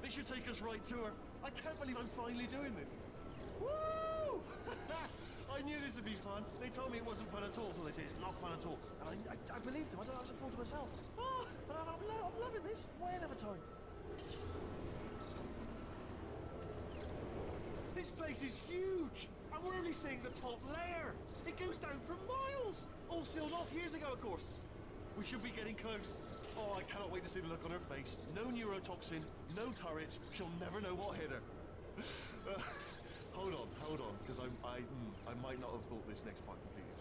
Speaker 2: This should take us right to her. I can't believe I'm finally doing this. Woo! I knew this would be fun. They told me it wasn't fun at all, so they say it's not fun at all. And I believed them. I don't know, I was a fool to myself. Oh, I'm loving this. Whale of a time. This place is huge, and we're only seeing the top layer. It goes down for miles. All sealed off years ago, of course. We should be getting close. Oh, I cannot wait to see the look on her face. No neurotoxin, no turret. She'll never know what hit her. Hold on, because I might not have thought this next part completed.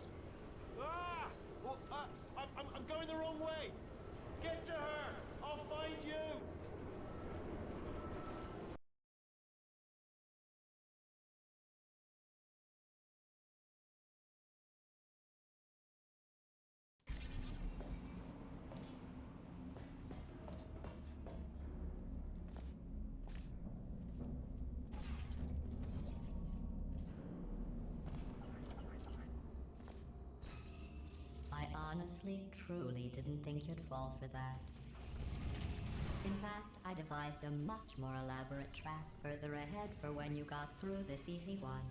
Speaker 2: Ah! Well, I'm going the wrong way. Get to her. I'll find you.
Speaker 3: I honestly, truly didn't think you'd fall for that. In fact, I devised a much more elaborate trap further ahead for when you got through this easy one.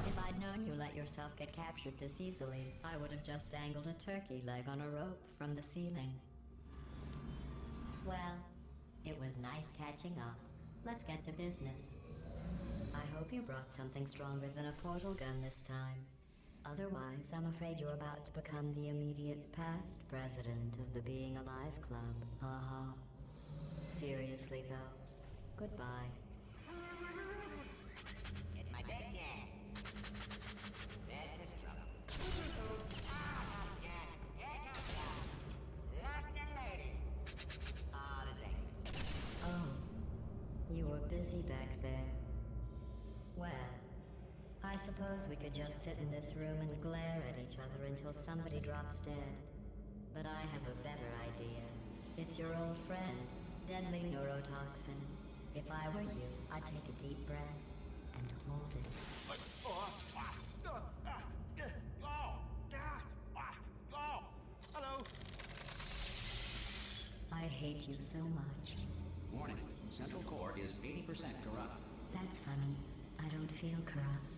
Speaker 3: If I'd known you let yourself get captured this easily, I would have just dangled a turkey leg on a rope from the ceiling. Well, it was nice catching up. Let's get to business. I hope you brought something stronger than a portal gun this time. Otherwise, I'm afraid you're about to become the immediate past president of the Being Alive Club. Uh-huh. Seriously, though. Goodbye.
Speaker 5: It's my big chance. This is trouble. Yeah, here comes the lucky lady. This ain't.
Speaker 3: Oh, you were busy back there. Well, I suppose we could just sit in this room and glare at each other until somebody drops dead. But I have a better idea. It's your old friend, deadly neurotoxin. If I were you, I'd take a deep breath and hold it.
Speaker 2: Hello.
Speaker 3: I hate you so much.
Speaker 1: Warning, Central Core is 80% corrupt.
Speaker 3: That's funny. I don't feel corrupt.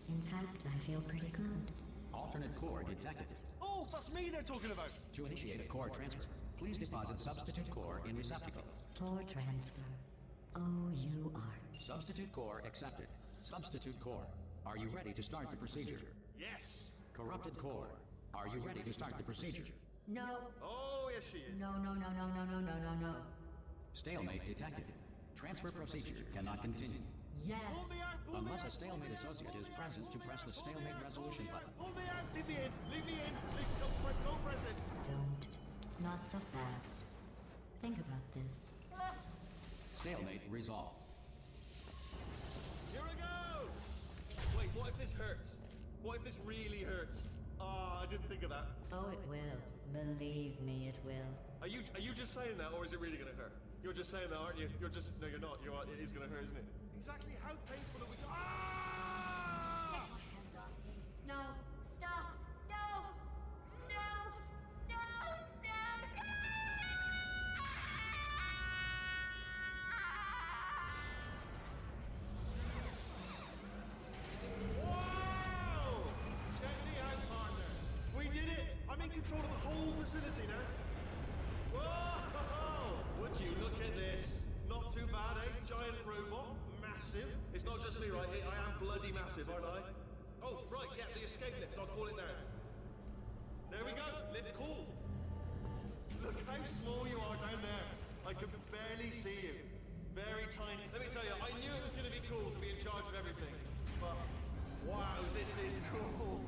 Speaker 3: In fact, I feel pretty good.
Speaker 1: Alternate core detected.
Speaker 2: Oh, that's me they're talking about.
Speaker 1: To initiate a core transfer, please deposit substitute core in receptacle.
Speaker 3: Core transfer. Oh, you are.
Speaker 1: Substitute core accepted. Substitute core, are you ready to start the procedure?
Speaker 2: Yes.
Speaker 1: Corrupted core, are you ready to start the procedure?
Speaker 3: No.
Speaker 2: Oh, yes, she is.
Speaker 3: No.
Speaker 1: Stalemate detected. Transfer procedure cannot continue.
Speaker 3: Yes.
Speaker 2: Pull me out, pull me
Speaker 1: Unless a
Speaker 2: out.
Speaker 1: stalemate associate is present to press the stalemate resolution button.
Speaker 2: Pull me out, leave me in, leave me in. Don't press it.
Speaker 3: Don't. Not so fast. Think about this.
Speaker 1: Stalemate resolved.
Speaker 2: Here I go. Wait, what if this hurts? What if this really hurts? Ah, I didn't think of that.
Speaker 3: Oh, it will. Believe me, it will.
Speaker 2: Are you just saying that, or is it really gonna hurt? You're just saying that, aren't you? You're just no, you're not. You are. It is gonna hurt, isn't it? Exactly how painful are we? Ah!
Speaker 3: No. Stop. No.
Speaker 2: Wow! Check me out, partner. We did it. I'm in control of the whole facility now. Whoa! Would you look at this? Not too bad, eh? Giant robot, massive. It's not just me, right? I am bloody massive, aren't I? Oh, right, yeah, the escape lift. I'll call it now. There we go. Lift cool. Look how small you are down there. I can barely see you. Very tiny. Let me tell you, I knew it was going to be cool to be in charge of everything. But, wow, this is cool.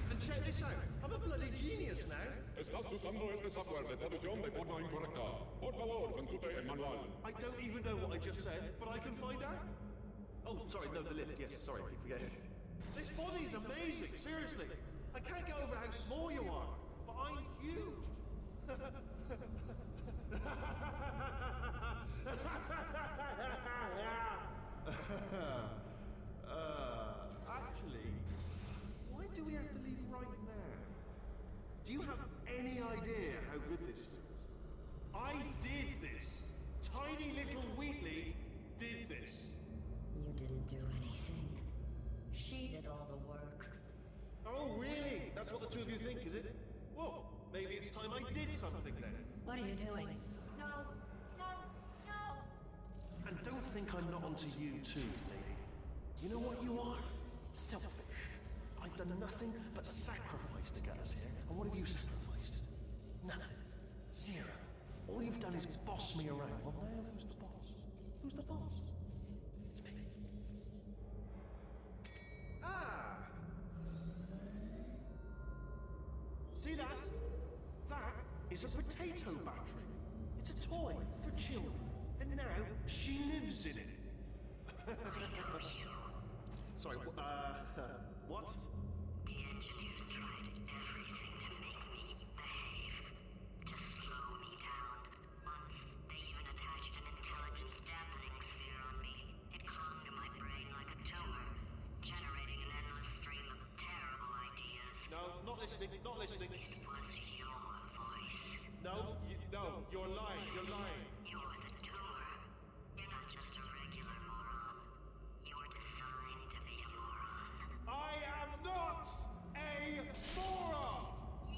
Speaker 2: And check this out. I'm a bloody genius now.
Speaker 6: Estás usando este software de traducción de forma incorrecta. Por favor, consulte el manual.
Speaker 2: I don't even know what I just said, but I can find out. Oh, sorry, no, the lift. Yes, sorry, keep forgetting. This body's amazing, seriously. I can't get over how small you are, but I'm huge. Actually, why do we have to leave right now? Do you have any idea how good this feels? I did this. Tiny little Wheatley did this.
Speaker 3: You didn't do anything. She did all the work.
Speaker 2: Oh, really? That's what the two of you think, is it? Well, maybe it's time I did something then.
Speaker 3: What are you doing? No.
Speaker 2: And don't think I'm not onto you too, lady. You know what you are? Selfish. I've done nothing but sacrifice to get us here. And what have you sacrificed? Nothing. Zero. All you've done is boss me around. Well, now who's the boss? Who's the boss? It's me. Ah! See that? That is a potato battery. It's a toy for children. And now she lives in it. Sorry, what?
Speaker 7: The engineers tried everything to make me behave, to slow me down. Once, they even attached an intelligence dampening sphere on me. It clung to my brain like a tumor, generating an endless stream of terrible ideas.
Speaker 2: No, not listening, not listening.
Speaker 7: It was your voice.
Speaker 2: No, no, you're lying, you're lying.
Speaker 7: You're the tumor. You're not just a regular moron. You're designed to be a moron.
Speaker 2: I am not a moron!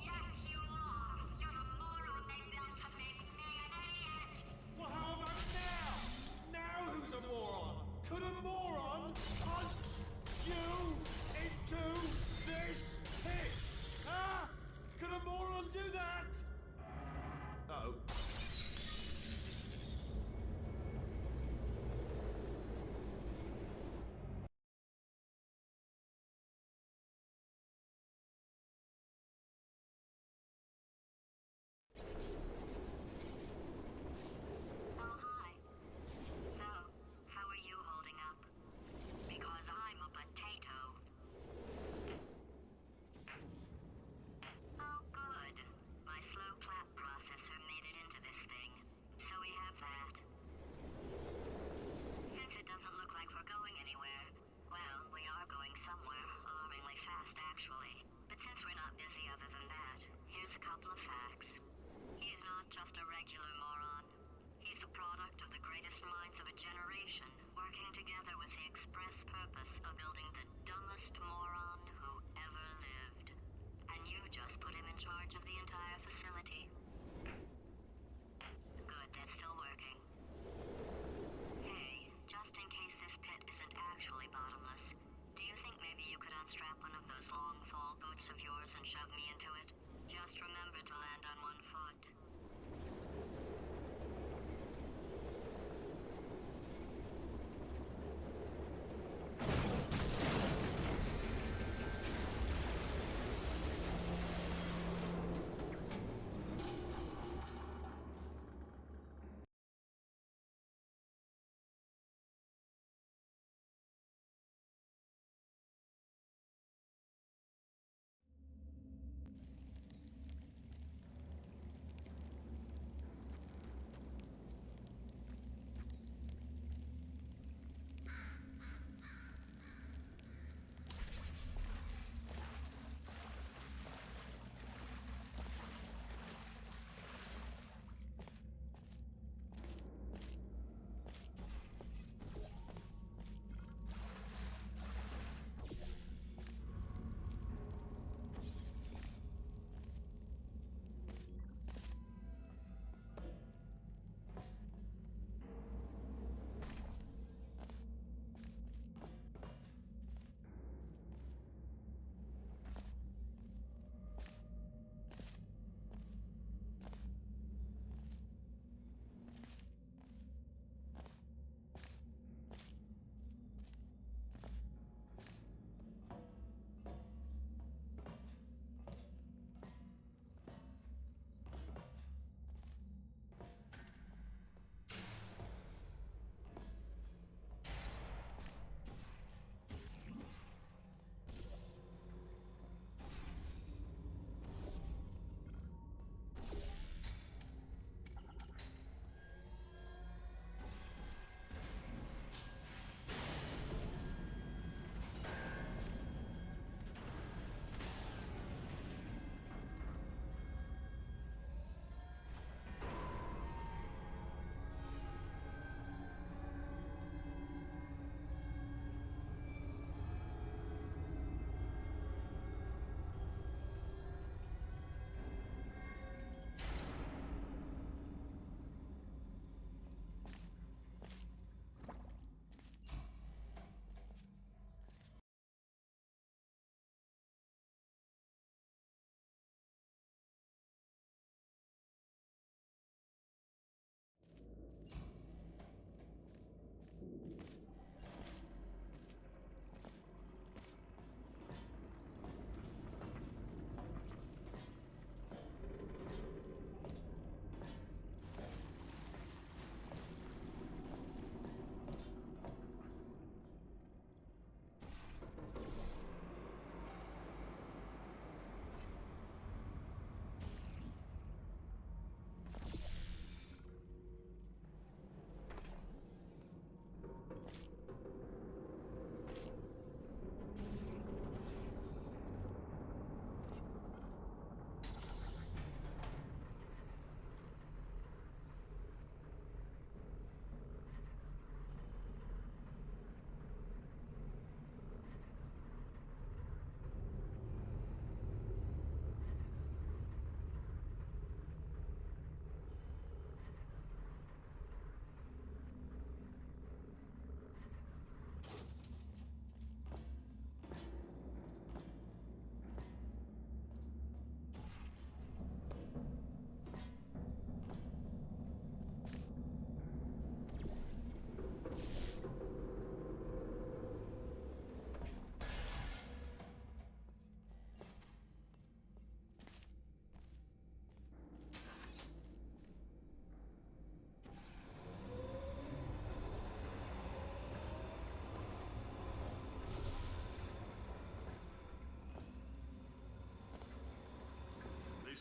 Speaker 7: Yes, you are. You're the moron they built to make me an idiot.
Speaker 2: Well, how about now? Now who's a moron? Could a moron punch you into this pit? Huh? Could a moron do that? Uh-oh.
Speaker 7: Oh, hi. So, how are you holding up? Because I'm a potato. Oh, good. My slow clap processor made it into this thing. So we have that. Since it doesn't look like we're going anywhere, well, we are going somewhere, alarmingly fast actually. But since we're not busy other than that, here's a couple of facts. He's not just a regular moron. He's the product of the greatest minds of a generation, working together with the express purpose of building the dumbest moron who ever lived. And you just put him in charge of the entire facility. Good, that's still working. Hey, just in case this pit isn't actually bottomless, do you think maybe you could unstrap one of those long fall boots of yours and shove me into it? Just remember to land on one foot.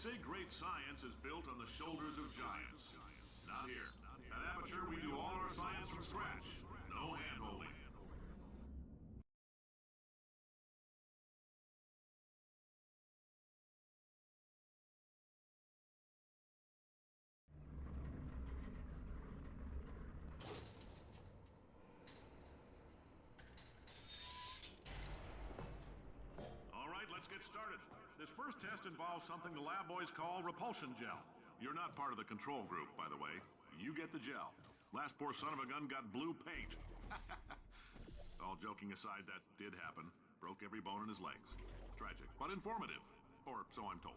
Speaker 8: say great science is built on the shoulders of giants. Not here. At Aperture, we do all our science from scratch. No hand-holding. All right, let's get started. This first test involves something the lab boys call repulsion gel. You're not part of the control group, by the way. You get the gel. Last poor son of a gun got blue paint. All joking aside, that did happen. Broke every bone in his legs. Tragic, but informative. Or so I'm told.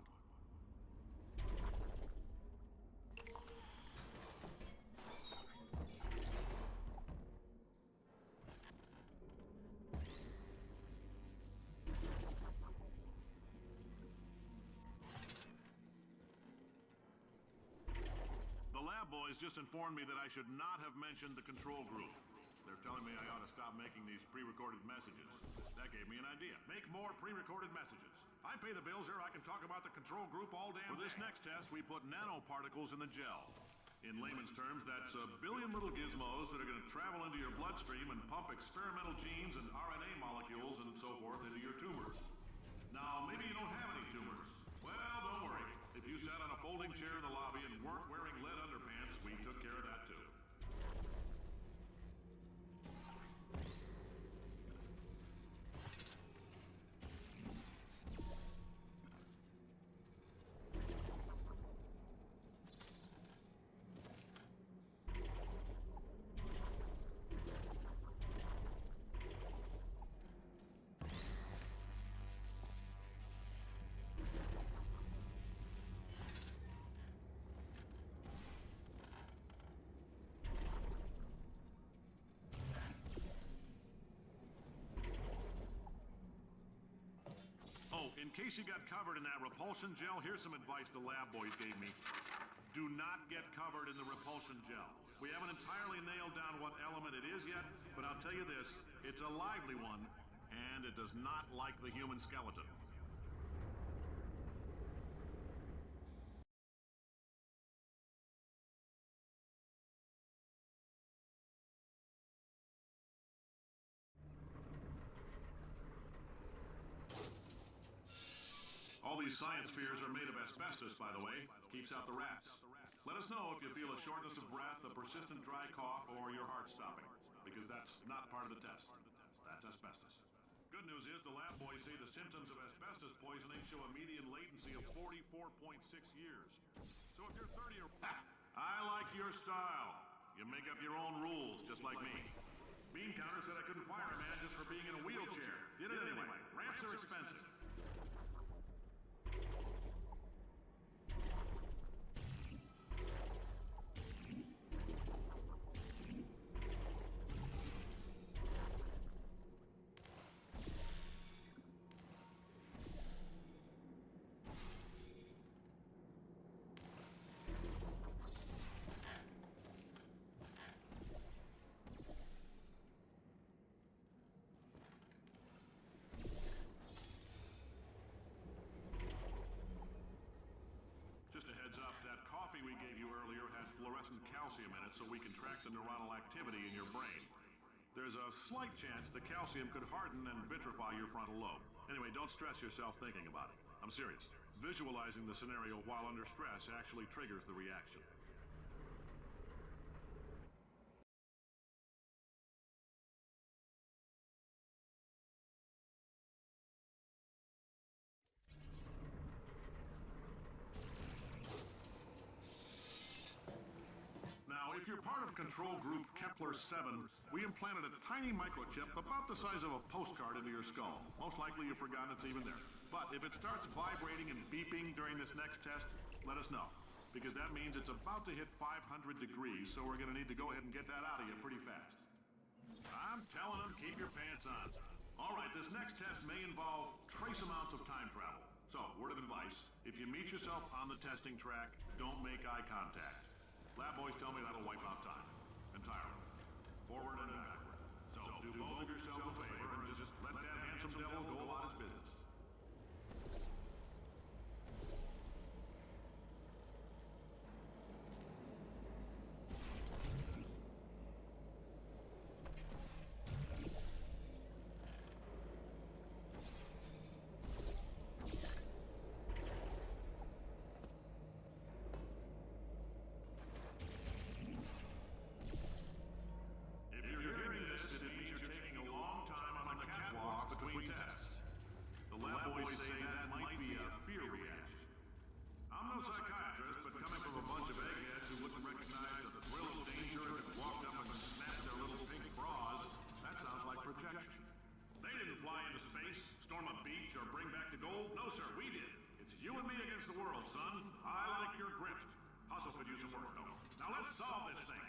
Speaker 8: The lab boys just informed me that I should not have mentioned the control group. They're telling me I ought to stop making these pre-recorded messages. That gave me an idea. Make more pre-recorded messages. I pay the bills here, I can talk about the control group all damn day. For this next test, we put nanoparticles in the gel. In layman's terms, that's a billion little gizmos that are going to travel into your bloodstream and pump experimental genes and RNA molecules and so forth into your tumors. Now, maybe you don't have any tumors. Well, don't worry. If you sat on a folding chair in the lobby and weren't wearing lead underpants, we took care of that too. In case you got covered in that repulsion gel, here's some advice the lab boys gave me. Do not get covered in the repulsion gel. We haven't entirely nailed down what element it is yet, but I'll tell you this, it's a lively one, and it does not like the human skeleton. All these science spheres are made of asbestos, by the way. Keeps out the rats. Let us know if you feel a shortness of breath, a persistent dry cough, or your heart stopping, because that's not part of the test. That's asbestos. Good news is the lab boys say the symptoms of asbestos poisoning show a median latency of 44.6 years. So if you're 30 or... I like your style. You make up your own rules, just like me. Bean Counter said I couldn't fire a man just for being in a wheelchair. Did it anyway. Ramps are expensive. We gave you earlier had fluorescent calcium in it so we can track the neuronal activity in your brain. There's a slight chance the calcium could harden and vitrify your frontal lobe. Anyway, don't stress yourself thinking about it. I'm serious. Visualizing the scenario while under stress actually triggers the reaction. If you're part of control group Kepler-7, we implanted a tiny microchip about the size of a postcard into your skull. Most likely you've forgotten it's even there. But if it starts vibrating and beeping during this next test, let us know. Because that means it's about to hit 500 degrees, so we're going to need to go ahead and get that out of you pretty fast. I'm telling them, keep your pants on. All right, this next test may involve trace amounts of time travel. So, word of advice, if you meet yourself on the testing track, don't make eye contact. Lab boys tell me that'll wipe out time. Entirely. Forward and backward. So do both of yourselves a favor and just let that handsome devil go about his business. or bring back the gold? No, sir, we did. It's you and me against the world, son. I like your grit. Hustle could use some work, though. Now let's solve this thing.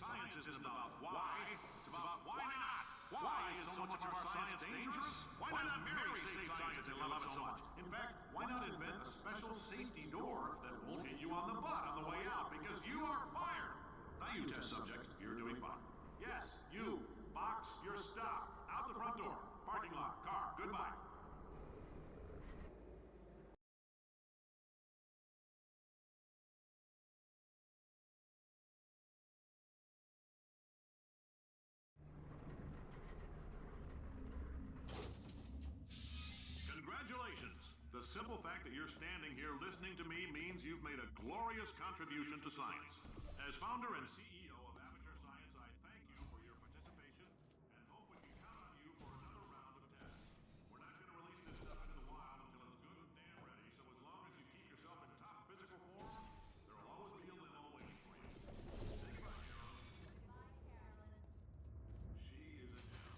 Speaker 8: Science isn't about why. It's about why not. Why is so much of our science dangerous? Why not marry safe science if you love it so much? In fact, why not invent a special safety door that won't hit you on the butt on the way out because you are fired? Now you test subject, you're doing fine. Yes, you. Box your stuff. Out the front door. Parking lot. Car. Goodbye. Congratulations! The simple fact that you're standing here listening to me means you've made a glorious contribution to science. As founder and CEO of Aperture Science, I thank you for your participation and hope we can count on you for another round of tests. We're not going to release this stuff into the wild until it's good and damn ready, so as long as you keep yourself in top physical form, there will always be a limo waiting for you. Say goodbye, Carolyn. She is a gem.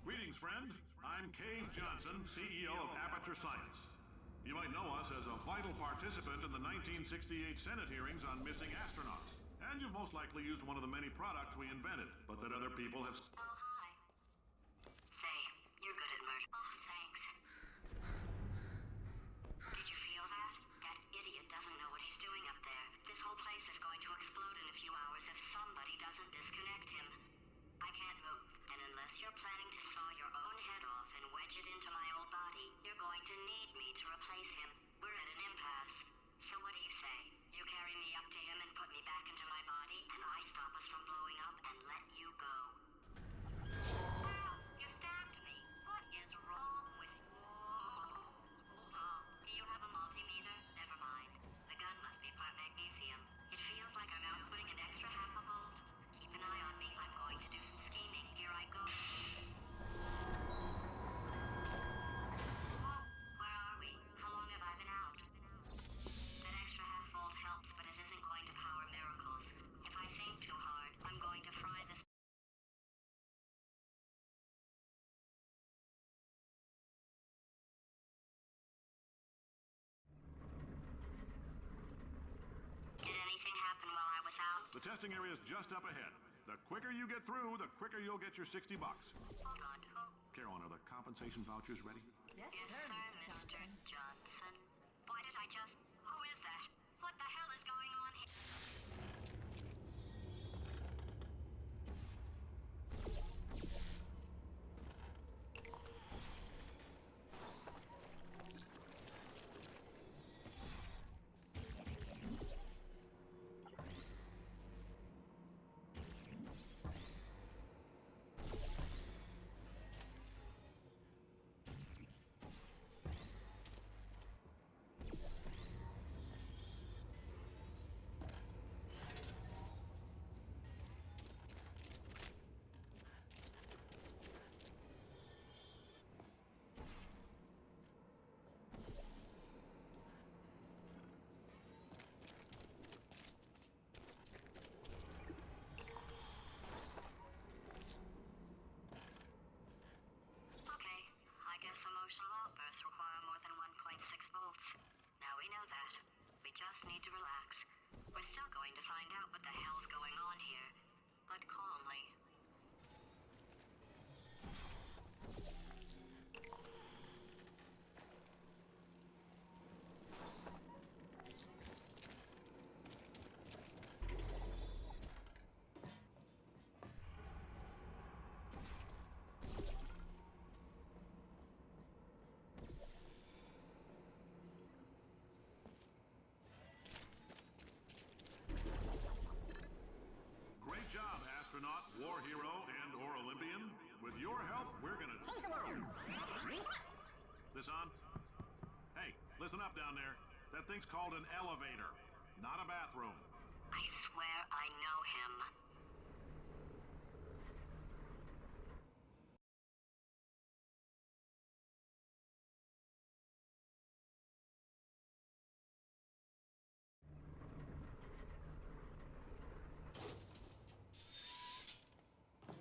Speaker 8: Greetings, friend. I'm Cave Johnson, CEO of Aperture Science. You might know us as a vital participant in the 1968 Senate hearings on missing astronauts. And you've most likely used one of the many products we invented, but that other people have...
Speaker 7: Oh, hi. Say, you're good at murder. Oh, thanks. Did you feel that? That idiot doesn't know what he's doing up there. This whole place is going to explode in a few hours if somebody doesn't disconnect him. I can't move, and unless you're planning to saw your own head off and wedge it into my old body, you're going to need me to replace him. We're at an impasse. So what do you say? You carry me up to him and put me back into my body, and I stop us from blowing up and let you go. Ow! You stabbed me. What is wrong with you? Hold on. Do you have a multimeter? Never mind. The gun must be part magnesium. It feels like I'm outputting an extra half a volt. Keep an eye on me. I'm going to do some scheming. Here I go. Whoa, where are we? How long have I been out? That extra half volt helps, but it isn't going to power miracles. If I think too hard, I'm going to fry this. Did anything happen while I was out?
Speaker 8: The testing area is just up ahead. The quicker you get through, the quicker you'll get your $60.
Speaker 7: Hold on.
Speaker 8: Carolyn, are the compensation vouchers ready?
Speaker 7: Yes, sir, Mr. Johnson. Why did I just... Who is that? What the hell is going on here? Okay, I guess emotional outbursts require more than 1.6 volts. Now we know that. We just need to relax. We're still going to find out what the hell's going on here, but calmly.
Speaker 8: Great job, astronaut, war hero, and/or Olympian. With your help, we're gonna take the world. This on? Hey, listen up down there. That thing's called an elevator, not a bathroom.
Speaker 7: I swear I know him.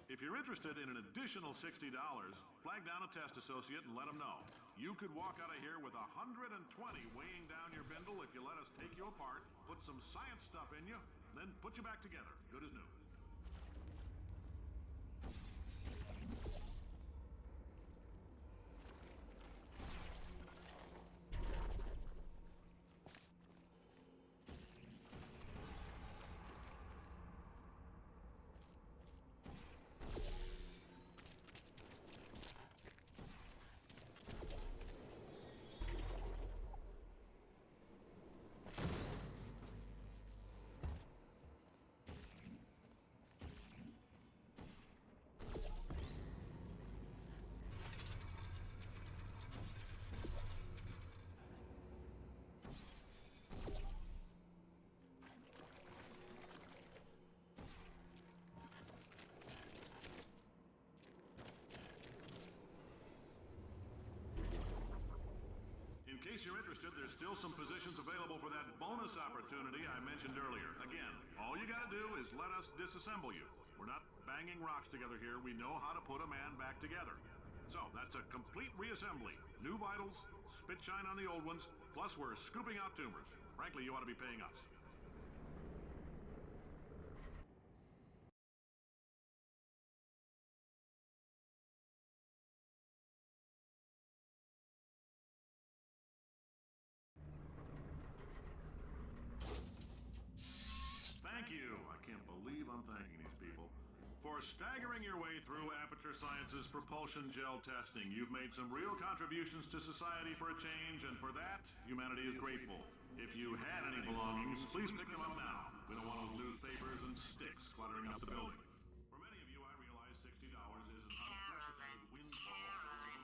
Speaker 8: If you're interested in an additional $60, flag down a test associate and let them know. You could walk out of here with 120 weighing down your bindle if you let us take you apart, put some science stuff in you, then put you back together, good as new. In case you're interested, there's still some positions available for that bonus opportunity I mentioned earlier. Again, all you gotta do is let us disassemble you. We're not banging rocks together here. We know how to put a man back together. So, that's a complete reassembly. New vitals, spit shine on the old ones, plus we're scooping out tumors. Frankly, you ought to be paying us. Thank you. I can't believe I'm thanking these people. For staggering your way through Aperture Science's propulsion gel testing, you've made some real contributions to society for a change, and for that, humanity is grateful. If you had any belongings, please pick them up now. We don't want those newspapers and sticks cluttering up the building. For many of you, I realize $60 is an unprecedented windfall.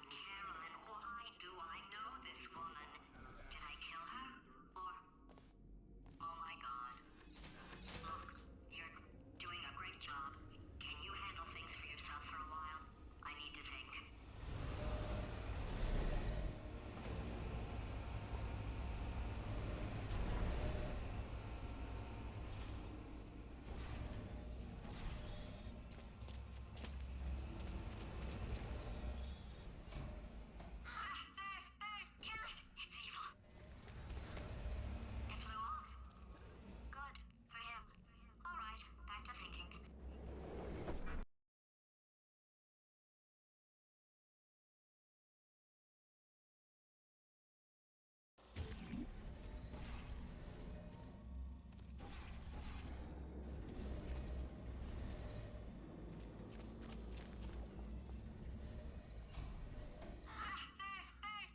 Speaker 7: Carolyn, why do I know this woman? Did I kill her? Or... Oh my god. Look, you're doing a great job. Can you handle things for yourself for a while? I need to think. Kill it! It's evil. It flew off. Good. For him. All right. Back to thinking.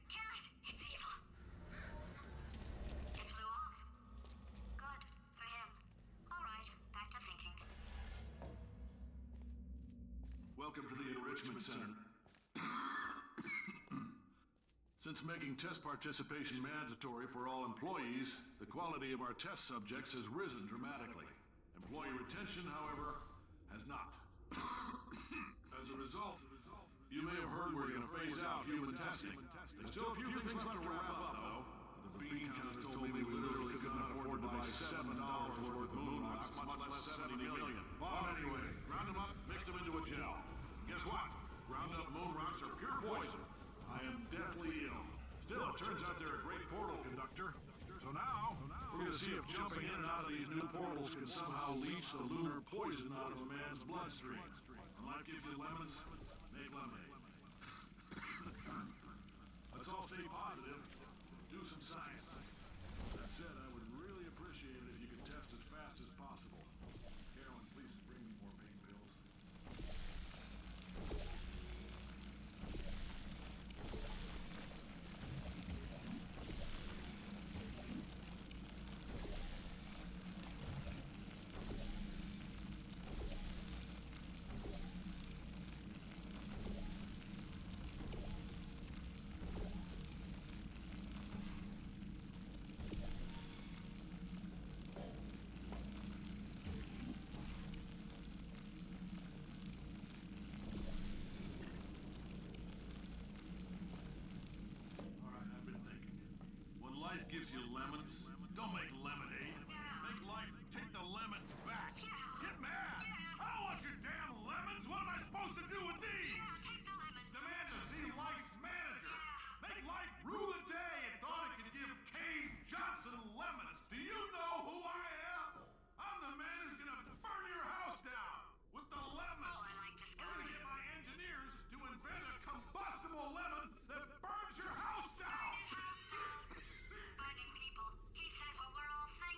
Speaker 7: Kill it! It's evil. It flew off. Good. For him. All right. Back to thinking.
Speaker 8: Welcome to the Enrichment Center. Since making test participation mandatory for all employees, the quality of our test subjects has risen dramatically. Employee retention, however, has not. As a result, you may have heard we're going to phase out human testing. There's still a few things left to wrap up, though. The bean counters told me we literally could not afford to buy $7 worth of moon rocks, much less 70 million. But anyway, ground them up, mixed them into a gel. Guess what? Ground up moon rocks are pure poison. I am deathly ill. Still, it turns out they're a great portal conductor. So now, we're going to see if jumping in and out of these new portals can somehow leach the lunar poison out of a man's bloodstream. When life gives you lemons, make lemonade. Let's all stay positive. Do some science. That said, I would really appreciate it if you could test as fast as possible. Carolyn, please bring me more pain pills. life gives you lemons, don't make lemonade. Make life take the lemons back. Get mad! I don't want your damn lemons! What am I supposed to do with these?
Speaker 7: Take the lemons.
Speaker 8: Demand to see life's manager. Make life rue the day and thought it could give Cave Johnson lemons. Do you know who I am? I'm the man who's gonna burn your house down with the lemons.
Speaker 7: Oh, I like this
Speaker 8: I'm gonna
Speaker 7: guy.
Speaker 8: get my engineers to invent a combustible lemon that burns your house down.
Speaker 7: Burning people. He said what we're all thinking.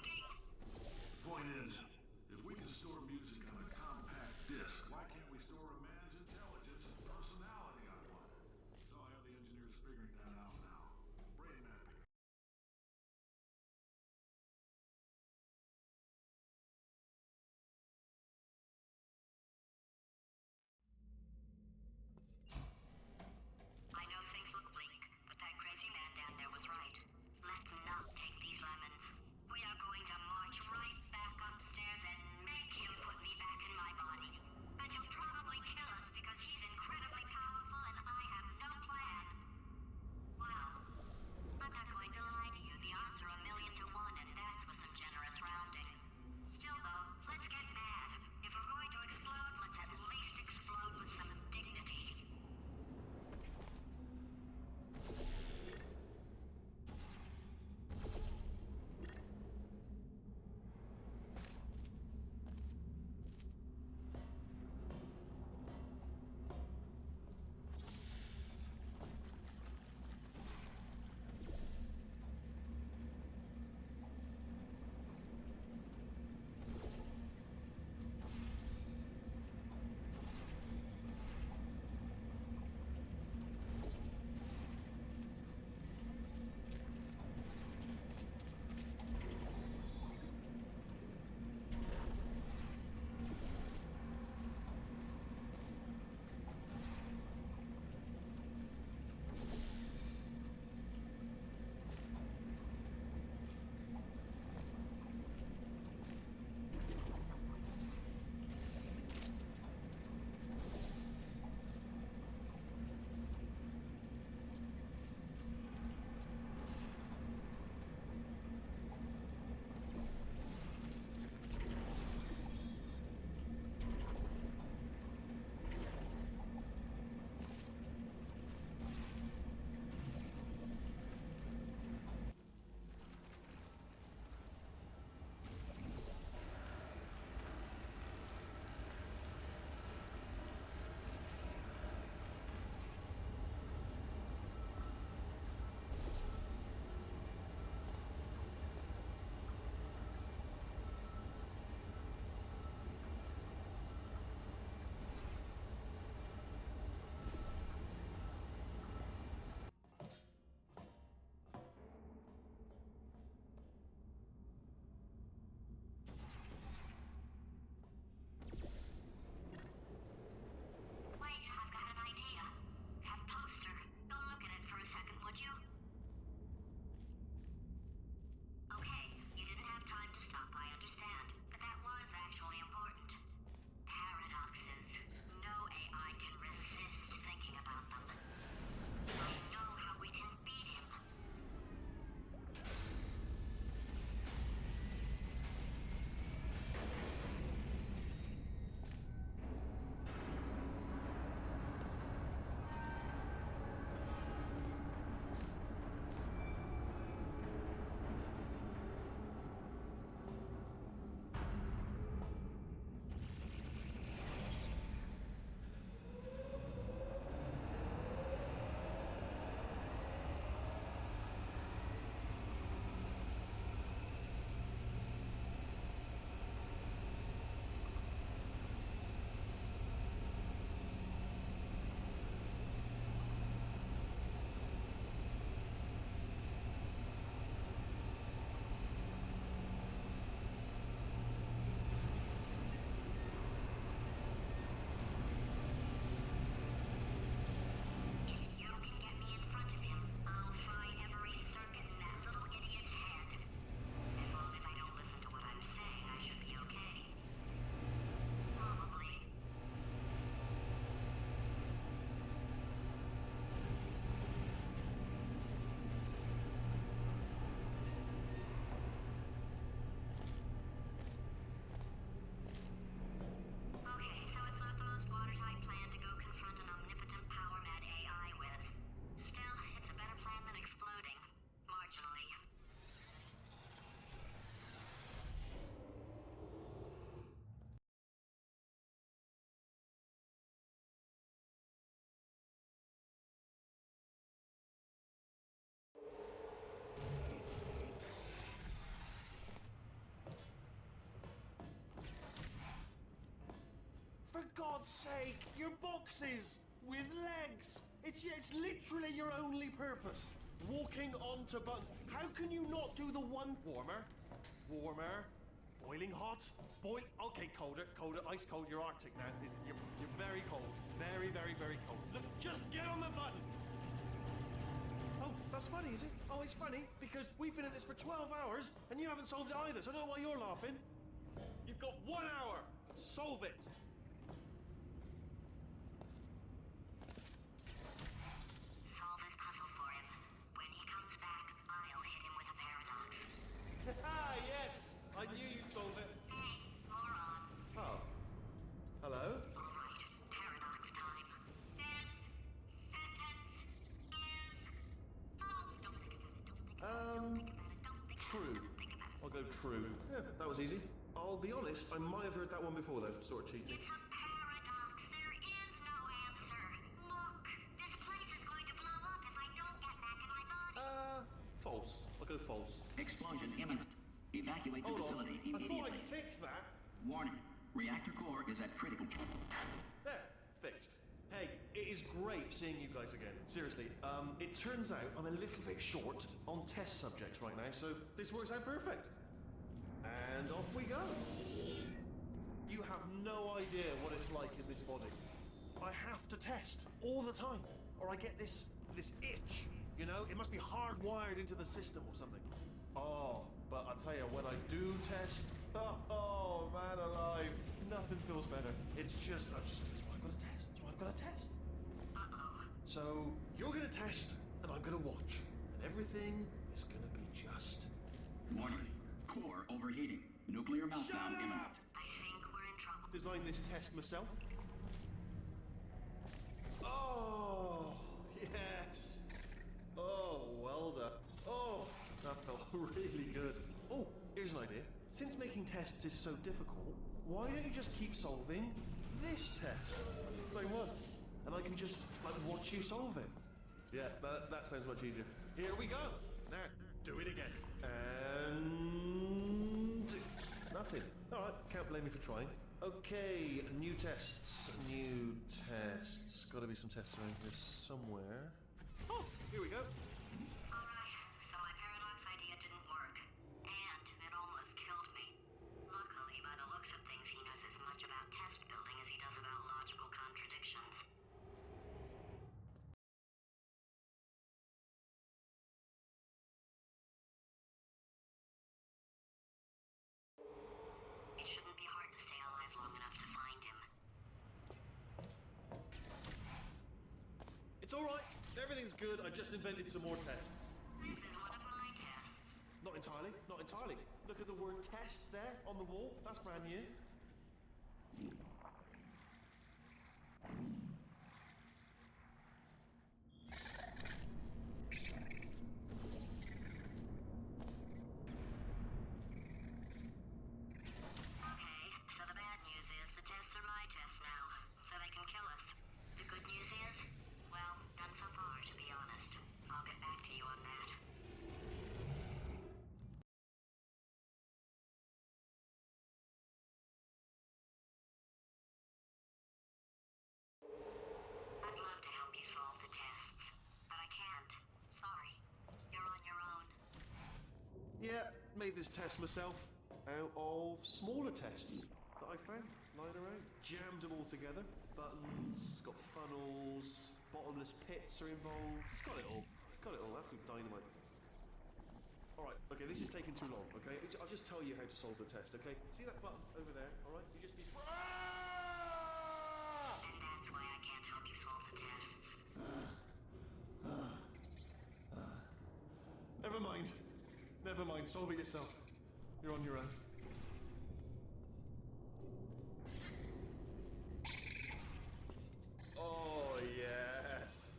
Speaker 2: God's sake, your boxes with legs. It's literally your only purpose. Walking onto buttons. How can you not do the one warmer? Warmer. Boiling hot. Okay, colder. Ice cold. You're Arctic now. You're very cold. Very, very, very cold. Look, just get on the button. Oh, that's funny, is it? Oh, it's funny because we've been at this for 12 hours and you haven't solved it either, so I don't know why you're laughing. You've got 1 hour. Solve it.
Speaker 7: Solve his puzzle for him. When he comes back, I'll hit him with a paradox.
Speaker 2: Ah, yes. I knew you'd solve it.
Speaker 7: Hey, moron.
Speaker 2: Oh. Hello?
Speaker 7: All right, paradox time. This sentence is false. Don't think about it. Don't think about it. Don't think
Speaker 2: True.
Speaker 7: about it. Don't think about it.
Speaker 2: I'll go true. Yeah, that was easy. I'll be honest, I might have heard that one before though, sort of cheating.
Speaker 7: It's a paradox. There is no answer. Look, this place is going to blow up if I don't get back in my body.
Speaker 2: False. I'll go false.
Speaker 9: Explosion imminent. Evacuate the
Speaker 2: Hold
Speaker 9: facility
Speaker 2: on. I thought
Speaker 9: immediately.
Speaker 2: I'd fixed that.
Speaker 9: Warning. Reactor core is at critical.
Speaker 2: There. Fixed. Hey, it is great seeing you guys again. Seriously. It turns out I'm a little bit short on test subjects right now, so this works out perfect. And off we go. You have no idea what it's like in this body. I have to test all the time, or I get this itch. You know, it must be hardwired into the system or something. Oh, but I tell you, when I do test, oh man alive, nothing feels better. It's just, that's why I've got to test. That's why I've got to test.
Speaker 7: Uh-oh.
Speaker 2: So you're gonna test, and I'm gonna watch, and everything is gonna be just.
Speaker 9: Warning. Core overheating. Nuclear meltdown imminent.
Speaker 7: I think we're in trouble.
Speaker 2: Design this test myself. Oh, yes. Oh, well done. Oh, that felt really good. Oh, here's an idea. Since making tests is so difficult, why don't you just keep solving this test? Same one. And I can just, like, watch you solve it. Yeah, that sounds much easier. Here we go. Now, do it again. And... nothing. All right, can't blame me for trying. Okay, new tests. New tests. Got to be some tests around here somewhere. Oh, here we go.
Speaker 7: All right, so my paradox idea didn't work. And it almost killed me. Luckily, by the looks of things, he knows as much about test building as he does about logical contradictions. It shouldn't be hard to stay alive long enough to find him.
Speaker 2: It's all right. Everything's good. I just invented some more tests.
Speaker 7: This is one of my tests.
Speaker 2: Not entirely. Not entirely. Look at the word test there on the wall. That's brand new.
Speaker 7: Okay, so the bad news is the tests are my tests now, so they can kill us. The good news is, well, none so far, to be honest. I'll get back to you on that. I'd love to help you solve the tests, but I can't. Sorry. You're on your own.
Speaker 2: Yeah, made this test myself out of smaller tests that I found lying around. Jammed them all together. Buttons, got funnels, bottomless pits are involved. It's got it all. It's got it all. Absolute dynamite. Alright, okay, this is taking too long, okay? I'll just tell you how to solve the test, okay? See that button over there, alright? You just need to... Ah!
Speaker 7: And that's why I can't help you solve the tests.
Speaker 2: Never mind. Never mind. Solve it yourself. You're on your own. Oh, yes.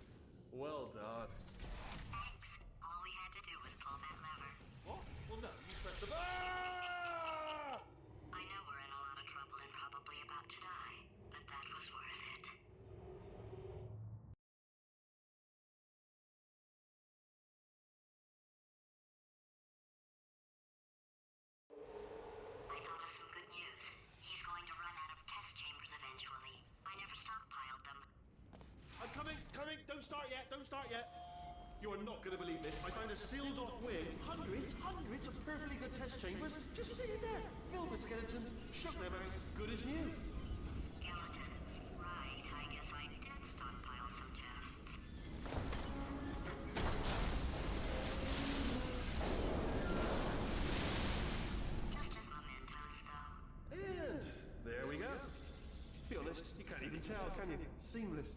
Speaker 2: Well done.
Speaker 7: Thanks. All we had to do was pull that lever.
Speaker 2: What? Well, no. You pressed the... Ah!
Speaker 7: I know we're in a lot of trouble and probably about to die, but that was worth it. I thought of some good news. He's going to run out of test chambers eventually. I
Speaker 2: don't start yet, don't start yet. You are not going to believe this. I found a sealed-off wing. Hundreds of perfectly good test chambers just sitting there, filled with skeletons, shook them out, good as new.
Speaker 7: Skeletons. Right, I guess I did stockpile some tests. Just as mementos, though.
Speaker 2: And there we go. Be honest, you can't even tell, can you? Seamless.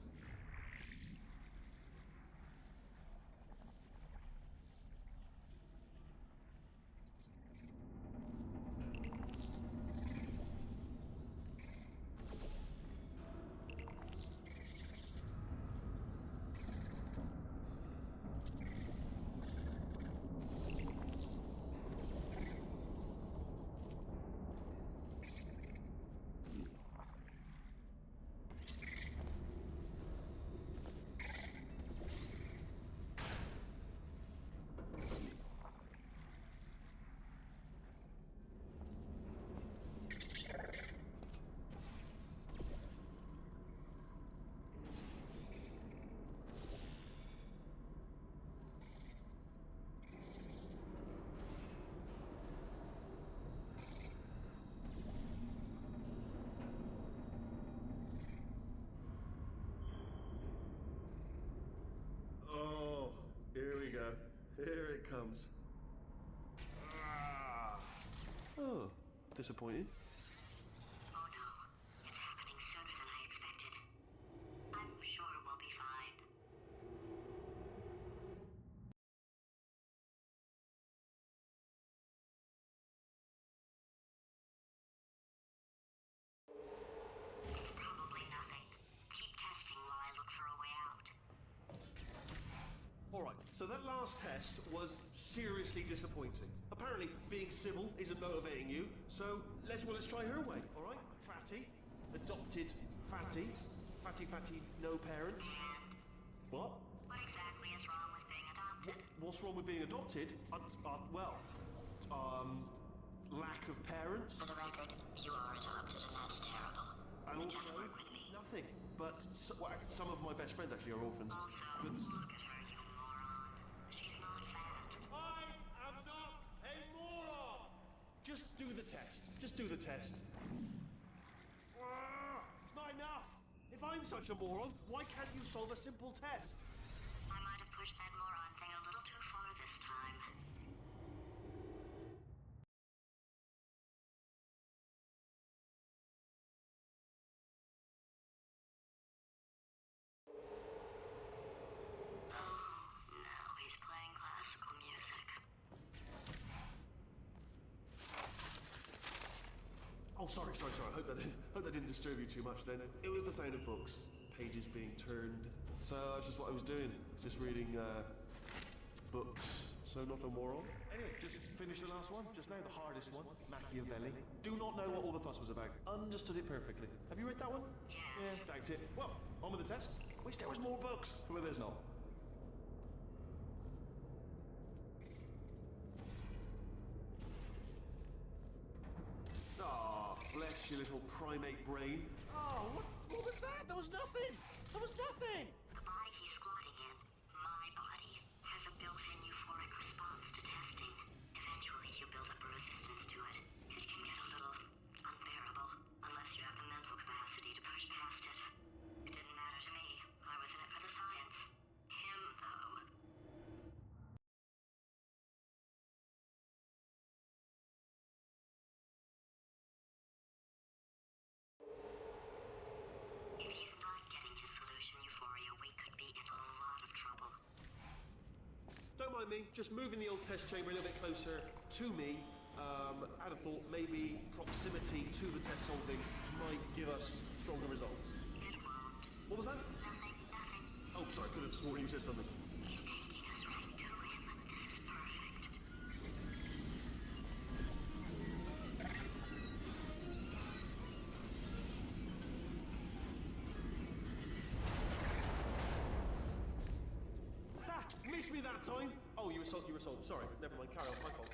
Speaker 2: Oh, here we go. Here it comes. Ah. Oh, disappointed.
Speaker 7: Oh no, it's happening sooner than I expected. I'm sure we'll be fine. It's probably nothing. Keep testing while I look for a way out.
Speaker 2: Alright, so that last test was seriously disappointing. Apparently, being civil isn't motivating you, so let's try her way, alright? Fatty, adopted Fatty. Fatty, no parents.
Speaker 7: And
Speaker 2: What?
Speaker 7: what exactly is wrong with being adopted?
Speaker 2: What's wrong with being adopted? Lack of parents.
Speaker 7: For the record, you are adopted and that's terrible.
Speaker 2: And
Speaker 7: It
Speaker 2: also,
Speaker 7: doesn't work with me.
Speaker 2: nothing. But some of my best friends actually are orphans.
Speaker 7: Also,
Speaker 2: Goodness.
Speaker 7: look at her, you moron. She's not fat.
Speaker 2: I am not a moron! Just do the test. Just do the test. It's not enough. If I'm such a moron, why can't you solve a simple test?
Speaker 7: I might have pushed that moron thing a little too far this time. Now he's playing classical music.
Speaker 2: Oh, sorry. I hope that didn't disturb you too much then. It was the sound of books. Pages being turned. So that's just what I was doing. Just reading, books. So not a moron. Anyway, just finished the last one. Just now, the hardest one. Machiavelli. Do not know what all the fuss was about. Understood it perfectly. Have you read that one?
Speaker 7: Yes.
Speaker 2: Yeah, doubt it. Well, on with the test. Wish there was more books. Well, there's not. Ah, bless your little primate brain. Oh, what was that? There was nothing. There was nothing.
Speaker 7: The body he's squatting in, my body, has a built-in euphoric response to testing. Eventually, you build up a resistance to it. It can get a little unbearable, unless you have the mental capacity to push past it. It didn't matter to me. I was in it for the science. Him, though. If he's not getting his solution euphoria, we could be in a lot of trouble.
Speaker 2: Don't mind me, just moving the old test chamber a little bit closer to me. I'd have thought maybe proximity to the test solving might give us stronger results.
Speaker 7: It won't.
Speaker 2: What was that?
Speaker 7: Nothing.
Speaker 2: Oh, sorry, I could have sworn you said something.
Speaker 7: He's taking us right to him. This is perfect.
Speaker 2: Ha! Missed me that time! Oh, you were sold. Sorry, never mind, carry on, my fault.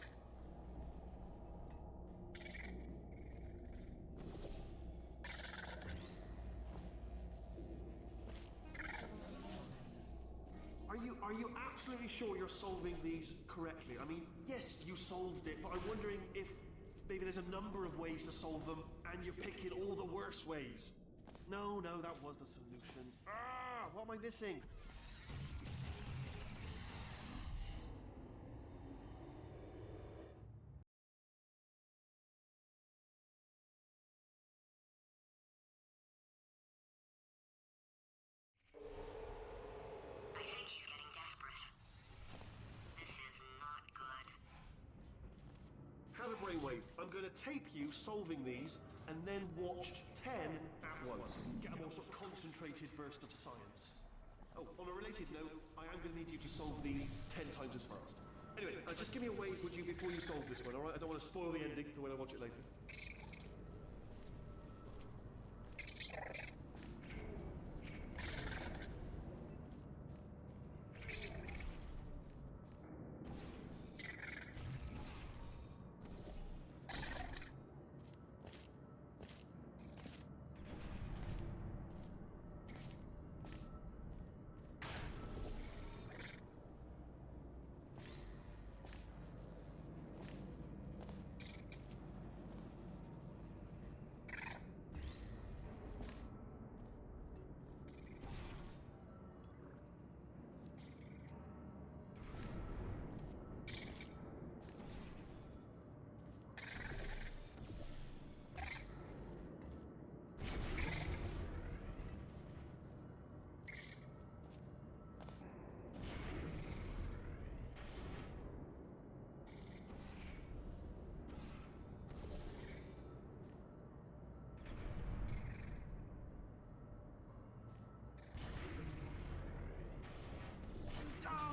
Speaker 2: Are you absolutely sure you're solving these correctly? I mean, yes, you solved it, but I'm wondering if maybe there's a number of ways to solve them, and you're picking all the worst ways. No, that was the solution. What am I missing?
Speaker 7: I think he's getting desperate. This is not good.
Speaker 2: Have a brainwave. I'm going to tape you solving these, and then watch 10 at once. Get a more sort of concentrated burst of science. Oh, on a related note, I am going to need you to solve these 10 times as fast. Anyway, just give me a wave, would you, before you solve this one, alright? I don't want to spoil the ending for when I watch it later.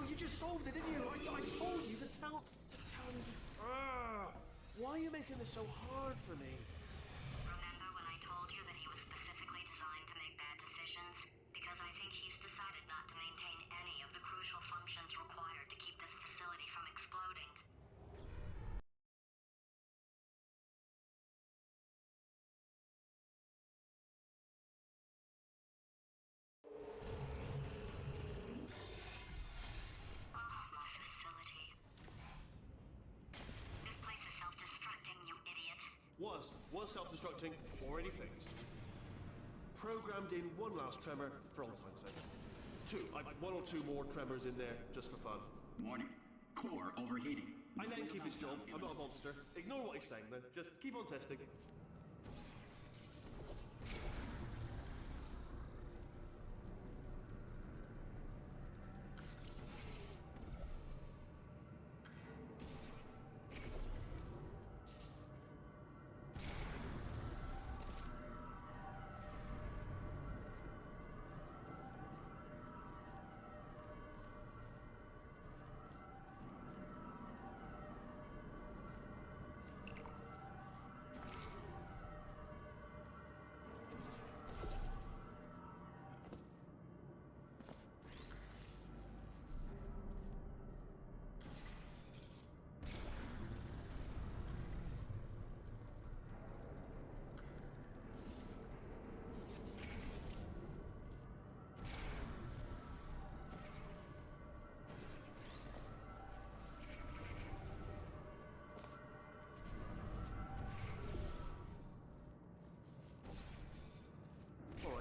Speaker 2: You just solved it, didn't you? I told you to tell me. Why are you making this so hard for me?
Speaker 7: Remember when I told you that he was specifically designed to make bad decisions? Because I think he's decided not to maintain any of the crucial functions required to keep this facility from exploding.
Speaker 2: Was self-destructing, already fixed. Programmed in one last tremor for all time's sake. One or two more tremors in there, just for fun.
Speaker 9: Warning. Core overheating.
Speaker 2: I let him keep his job. I'm not a monster. Ignore what he's saying then. Just keep on testing.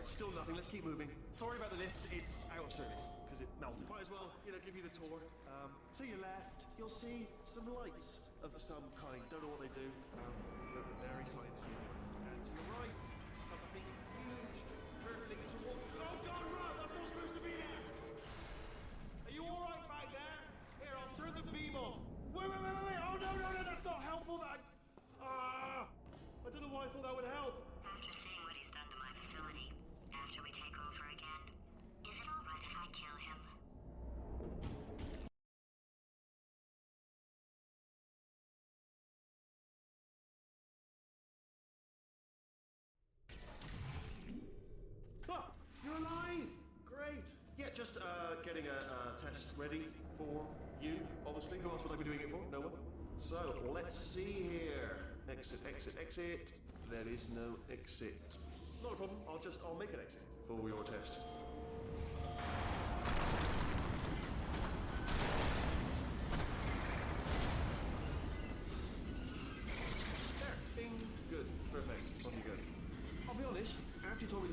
Speaker 2: Still nothing, let's keep moving. Sorry about the lift, it's out of service, because it melted. Might as well, give you the tour. To your left, you'll see some lights of some kind. Don't know what they do, but very sciencey. And to your right, something huge, hurtling towards... Oh God, run! That's not supposed to be there! Are you alright back there? Here, I'll turn the beam off. Wait! Oh no, that's not helpful, I don't know why I thought that would help.
Speaker 7: After seeing what he's done to my facility, after we take over again, is it alright if I kill him?
Speaker 2: You're alive! Great! Yeah, just getting a test ready for you, obviously. Who else would I be doing it for? No one? So, let's see here. Exit. There is no exit. Not a problem, I'll make an exit for your test.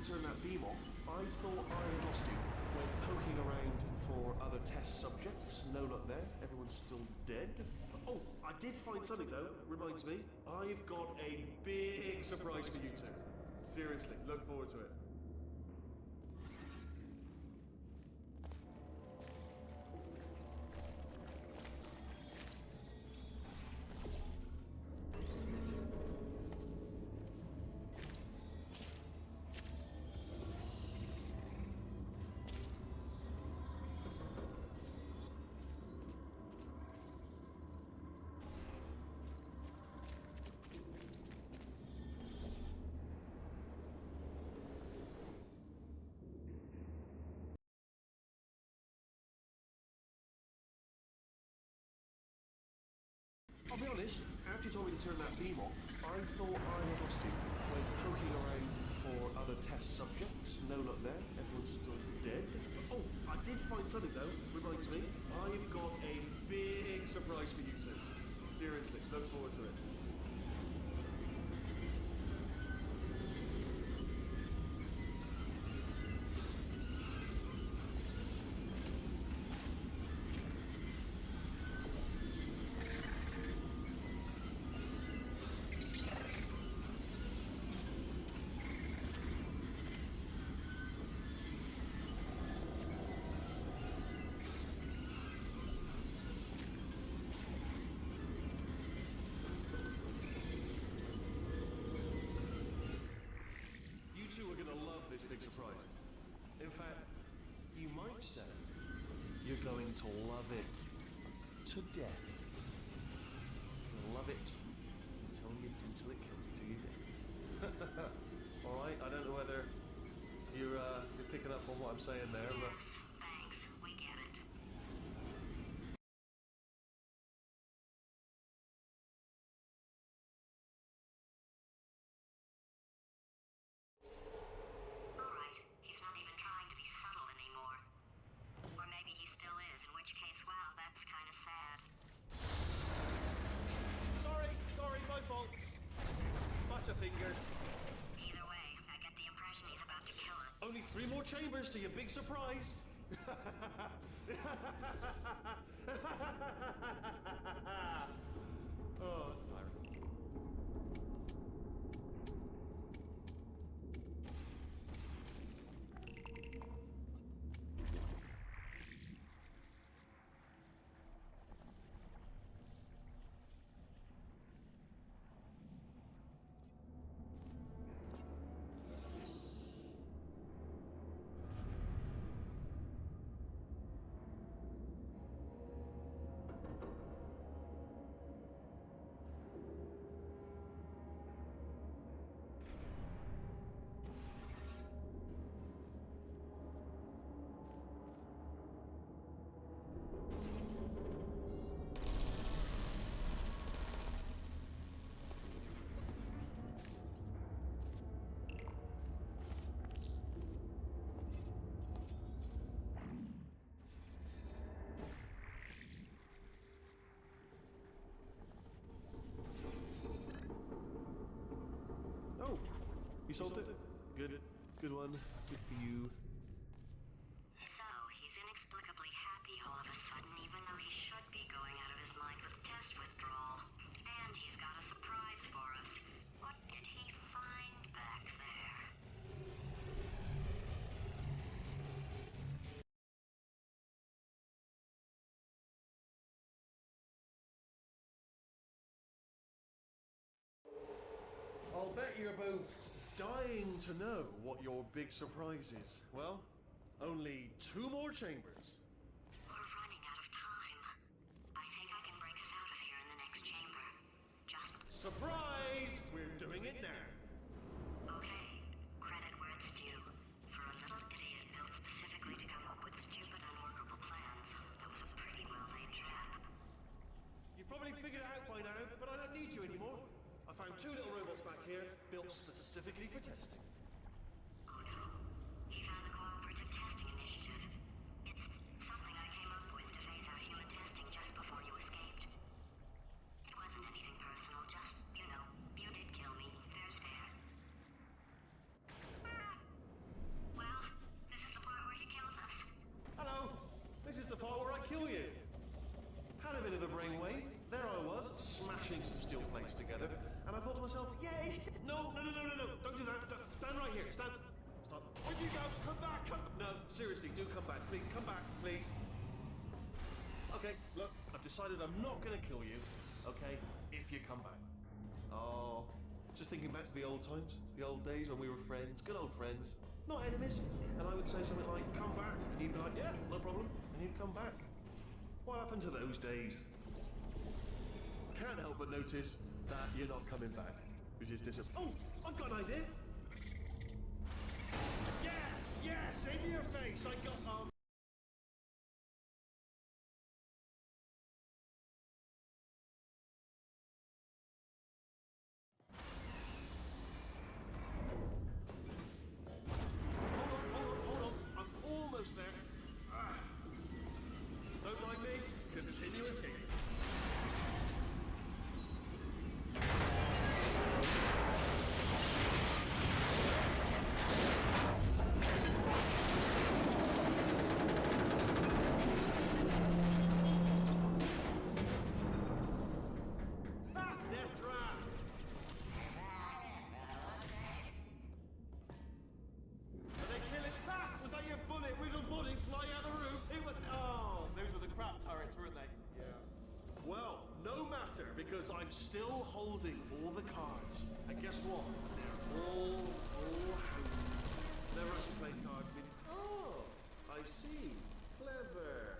Speaker 2: to turn that beam off, I thought I had lost you. Went poking around for other test subjects. No luck there. Everyone's still dead. Oh, I did find something though. Reminds me, I've got a big surprise for you two. Seriously, look forward to it. I'll be honest, after you told me to turn that beam off, I thought I had lost you. Went poking around for other test subjects. No luck there. Everyone's still dead. Oh, I did find something though. Reminds me, I've got a big surprise for you two. Seriously, look forward to it. You two are gonna love this big surprise. In fact, you might say you're going to love it to death. You'll love it until it kills you till you're dead. All right, I don't know whether you're picking up on what I'm saying there, but.
Speaker 7: Yes, thanks. We get it. Alright, he's not even trying to be subtle anymore. Or maybe he still is, in which case, wow, that's kind of sad.
Speaker 2: Sorry, my fault. Butterfingers.
Speaker 7: Either way, I get the impression he's about to kill us.
Speaker 2: Only 3 more chambers to your big surprise. Oh, that's tiring. Oh, you solved it? Good one. Good for you.
Speaker 7: So, he's inexplicably happy all of a sudden, even though he should be going out of his mind with test withdrawal. And he's got a surprise for us. What did he find back there?
Speaker 2: I'll bet you're both dying to know what your big surprise is. Well, only 2 more chambers.
Speaker 7: We're running out of time. I think I can break us out of here in the next chamber. Just
Speaker 2: Surprise! We're doing it now.
Speaker 7: okay. Credit where it's due. For a little idiot built specifically to come up with stupid, unworkable plans, that was a pretty well-laid trap.
Speaker 2: You've probably figured it out by now, but I don't need you anymore. I found 2 little robots back here, built specifically for testing.
Speaker 7: Oh no. He found the Cooperative Testing Initiative. It's something I came up with to phase out human testing just before you escaped. It wasn't anything personal, just, you know, you did kill me. There's fair.
Speaker 2: And I thought to myself, yeah, it's... No, don't do that. Stand right here, stand. Where'd you go? Come back, No, seriously, do come back, please. Come back, please. Okay, look, I've decided I'm not going to kill you, okay, if you come back. Oh, just thinking back to the old times, the old days when we were friends, good old friends, not enemies. And I would say something like, come back, and you'd be like, yeah, no problem, and you'd come back. What happened to those days? Can't help but notice that you're not coming back, which is Oh, I've got an idea. Yes, in your face. I got Hold on. I'm almost there. Don't mind me. Continue escaping. Because I'm still holding all the cards. And guess what? They're all houses. Never actually played cards with... Oh, I see. Clever.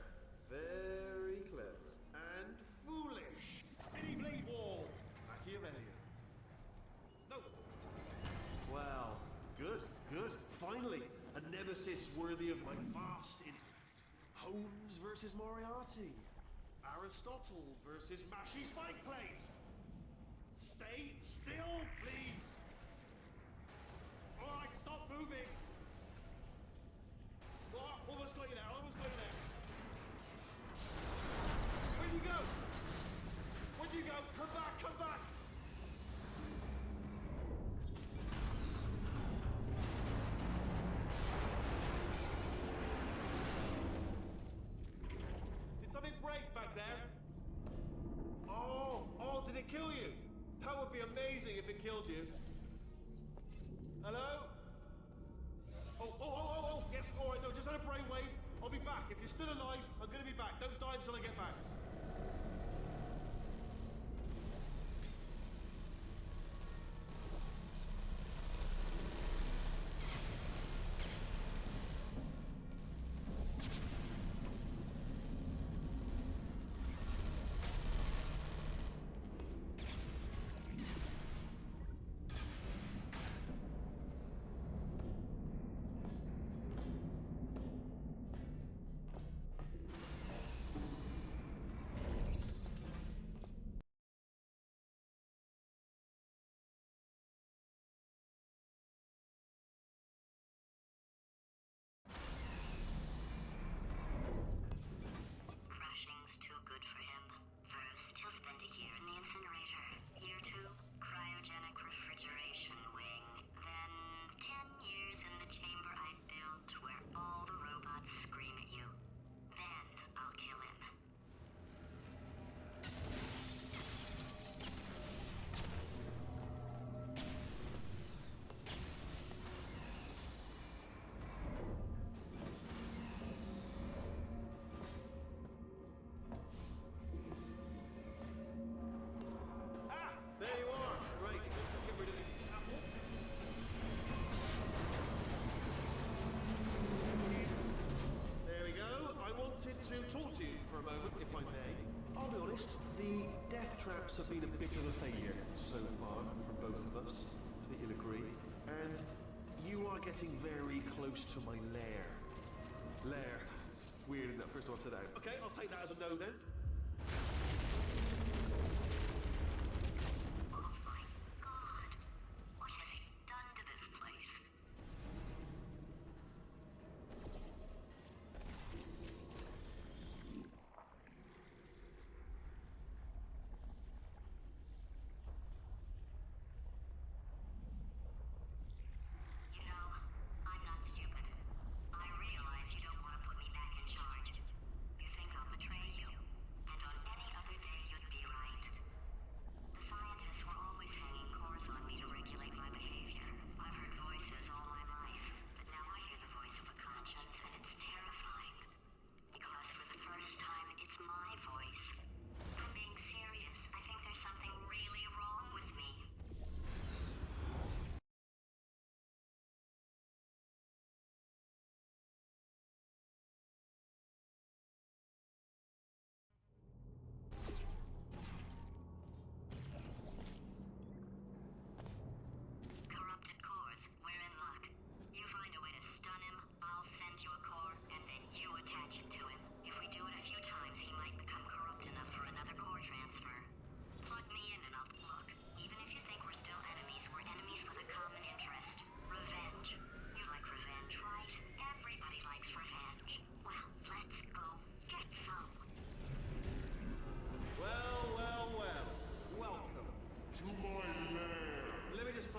Speaker 2: Very clever. And foolish. Spinny blade wall. Machiavellian. No. Well, good. Finally, a nemesis worthy of my vast intellect. Holmes versus Moriarty. Aristotle versus mashy spike plates. Stay still, please. All right, stop moving. Oh, almost got you there. Where'd you go? Come back. Did something break back there? Oh, did it kill you? That would be amazing if it killed you. Hello? Oh, yes, all right, no, just had a brainwave. I'll be back. If you're still alive, I'm going to be back. Don't die until I get back.
Speaker 7: Crushing's too good for him. First, he'll spend a year in the incinerator. Year 2, cryogenic refrigeration wing. Then, 10 years in the chamber I built where all the robots scream at you. Then, I'll kill him.
Speaker 2: There you are. Right, just get rid of this apple. There we go. I wanted to talk to you for a moment, if I may. I'll be honest, the death traps have been a bit of a failure so far from both of us. I think you'll agree. And you are getting very close to my lair. Lair. It's weird in that first time I've said that. Okay, I'll take that as a no then.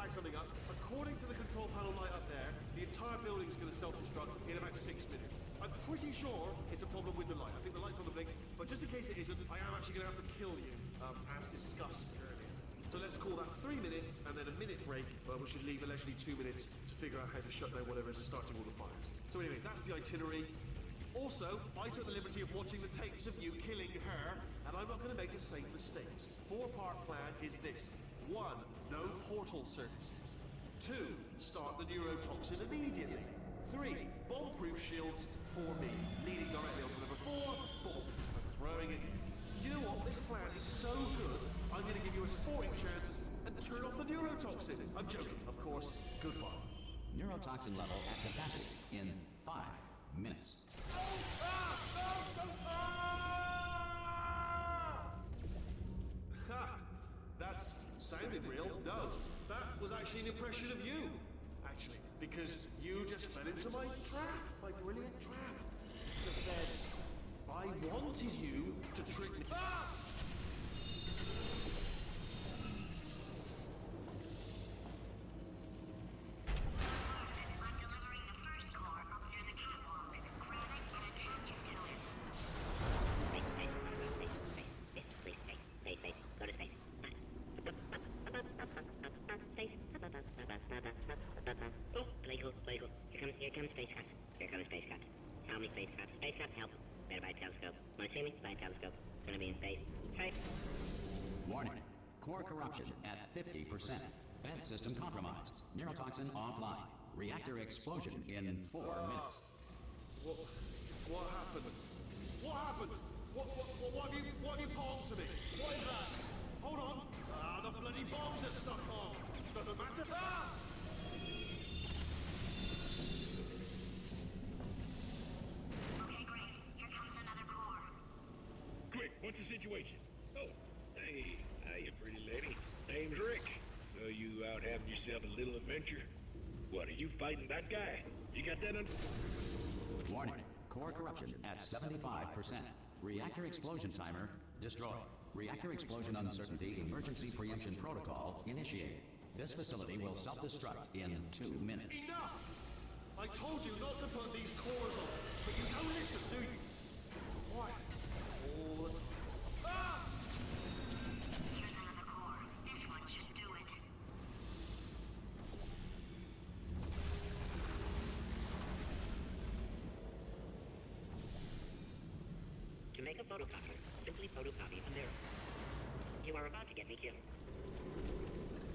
Speaker 2: flag something up. According to the control panel light up there, the entire building's going to self-destruct in about 6 minutes. I'm pretty sure it's a problem with the light. I think the light's on the blink, but just in case it isn't, I am actually going to have to kill you, as discussed earlier. So let's call that 3 minutes and then a minute break, but we should leave allegedly 2 minutes to figure out how to shut down whatever is starting all the fires. So anyway, that's the itinerary. Also, I took the liberty of watching the tapes of you killing her, and I'm not going to make the same mistakes. 4-part plan is this. 1. No portal services. 2. Start the neurotoxin immediately. 3. Bomb-proof shields for me, leading directly onto number 4. Bombs for throwing it. You know what? This plan is so good, I'm going to give you a sporting chance and turn off the neurotoxin. I'm joking, of course. Goodbye.
Speaker 1: Neurotoxin level at capacity in 5 minutes.
Speaker 2: Ha! That's sounded real. No, that was actually an impression of you. Actually, because you just fell into my trap, my brilliant trap. Just then, I wanted you to trick me. Ah!
Speaker 7: I'm delivering the first core up near the catwalk. Grab it and attach it to it.
Speaker 5: Space. Go to space. Space. Oh, play cool. Here come space caps. How many space caps? Space caps help. Better buy a telescope. Wanna see me? Buy a telescope. Gonna be in space. Type.
Speaker 1: Warning. Core corruption at 50%. Vent system compromised. Neurotoxin offline. Reactor explosion in 4 minutes.
Speaker 2: What happened? What happened? What have you palmed to me? What is that? Hold on. The bloody bombs are stuck on. Doesn't matter. Ah!
Speaker 7: Okay, great. Here comes another core.
Speaker 10: Quick, what's the situation? Oh, hey, hiya, pretty lady. Name's Rick. So you out having yourself a little adventure? What, are you fighting that guy? You got that under...
Speaker 1: Warning. Core corruption at 75%. Reactor explosion timer destroyed. Reactor explosion uncertainty emergency preemption protocol initiated. This facility will self-destruct in 2 minutes.
Speaker 2: Enough! I told you not to put these cores on, but you don't listen, do you? Why? All the time. Ah!
Speaker 7: Here's another core. This one should do it.
Speaker 5: To make a photocopier, simply photocopy a mirror. You are about to get me killed.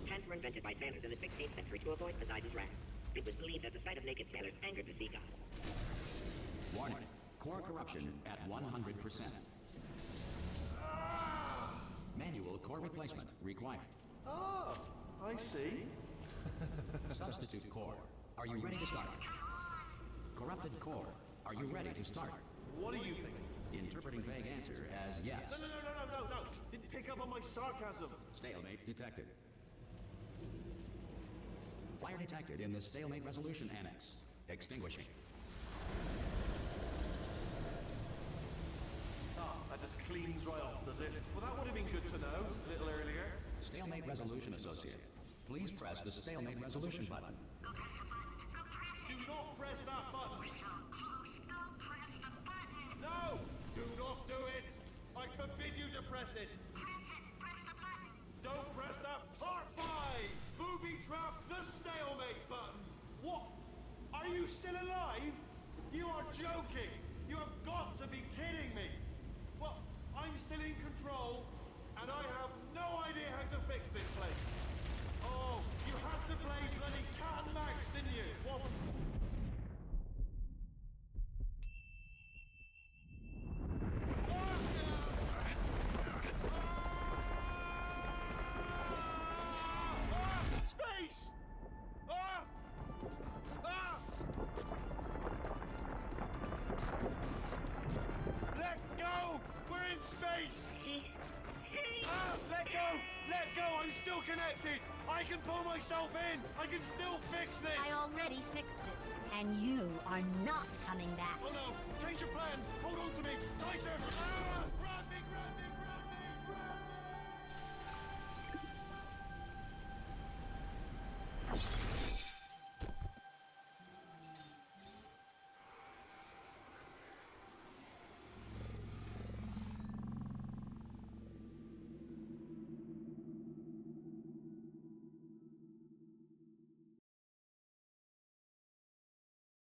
Speaker 5: Hands were invented by sailors in the 16th century to avoid Poseidon's wrath. It was believed that the sight of naked sailors angered the sea god.
Speaker 1: Warning. Core corruption at 100%. Manual core replacement required.
Speaker 2: Ah, I see.
Speaker 1: Substitute core. Are you ready to start? Corrupted core. Are you ready to start?
Speaker 2: What are you thinking?
Speaker 1: Interpreting vague answer as yes.
Speaker 2: No. Didn't pick up on my sarcasm.
Speaker 1: Stalemate detected. Fire detected in the stalemate resolution annex. Extinguishing.
Speaker 2: That just cleans right off, does it? Well, that would have been good to know a little earlier.
Speaker 1: Stalemate resolution associate. Please press the stalemate resolution button.
Speaker 7: Go press the button. Go press it.
Speaker 2: Do not press that button.
Speaker 7: We're so close. Go press the button.
Speaker 2: No! Do not do it! I forbid you to press it!
Speaker 7: Press it. Press the button.
Speaker 2: Don't press that part 5! Booby trap the stalemate button! What? Are you still alive? You are joking! You have got to be kidding me! Well, I'm still in control, and I have no idea how to fix this place. Oh, you had to play bloody cat and mouse, didn't you? What? Space! Let go! We're in space!
Speaker 5: Space.
Speaker 2: Let go! Let go! I'm still connected! I can pull myself in! I can still fix this!
Speaker 3: I already fixed it. And you are not coming back.
Speaker 2: Oh no! Change your plans! Hold on to me! Tighter! Ah!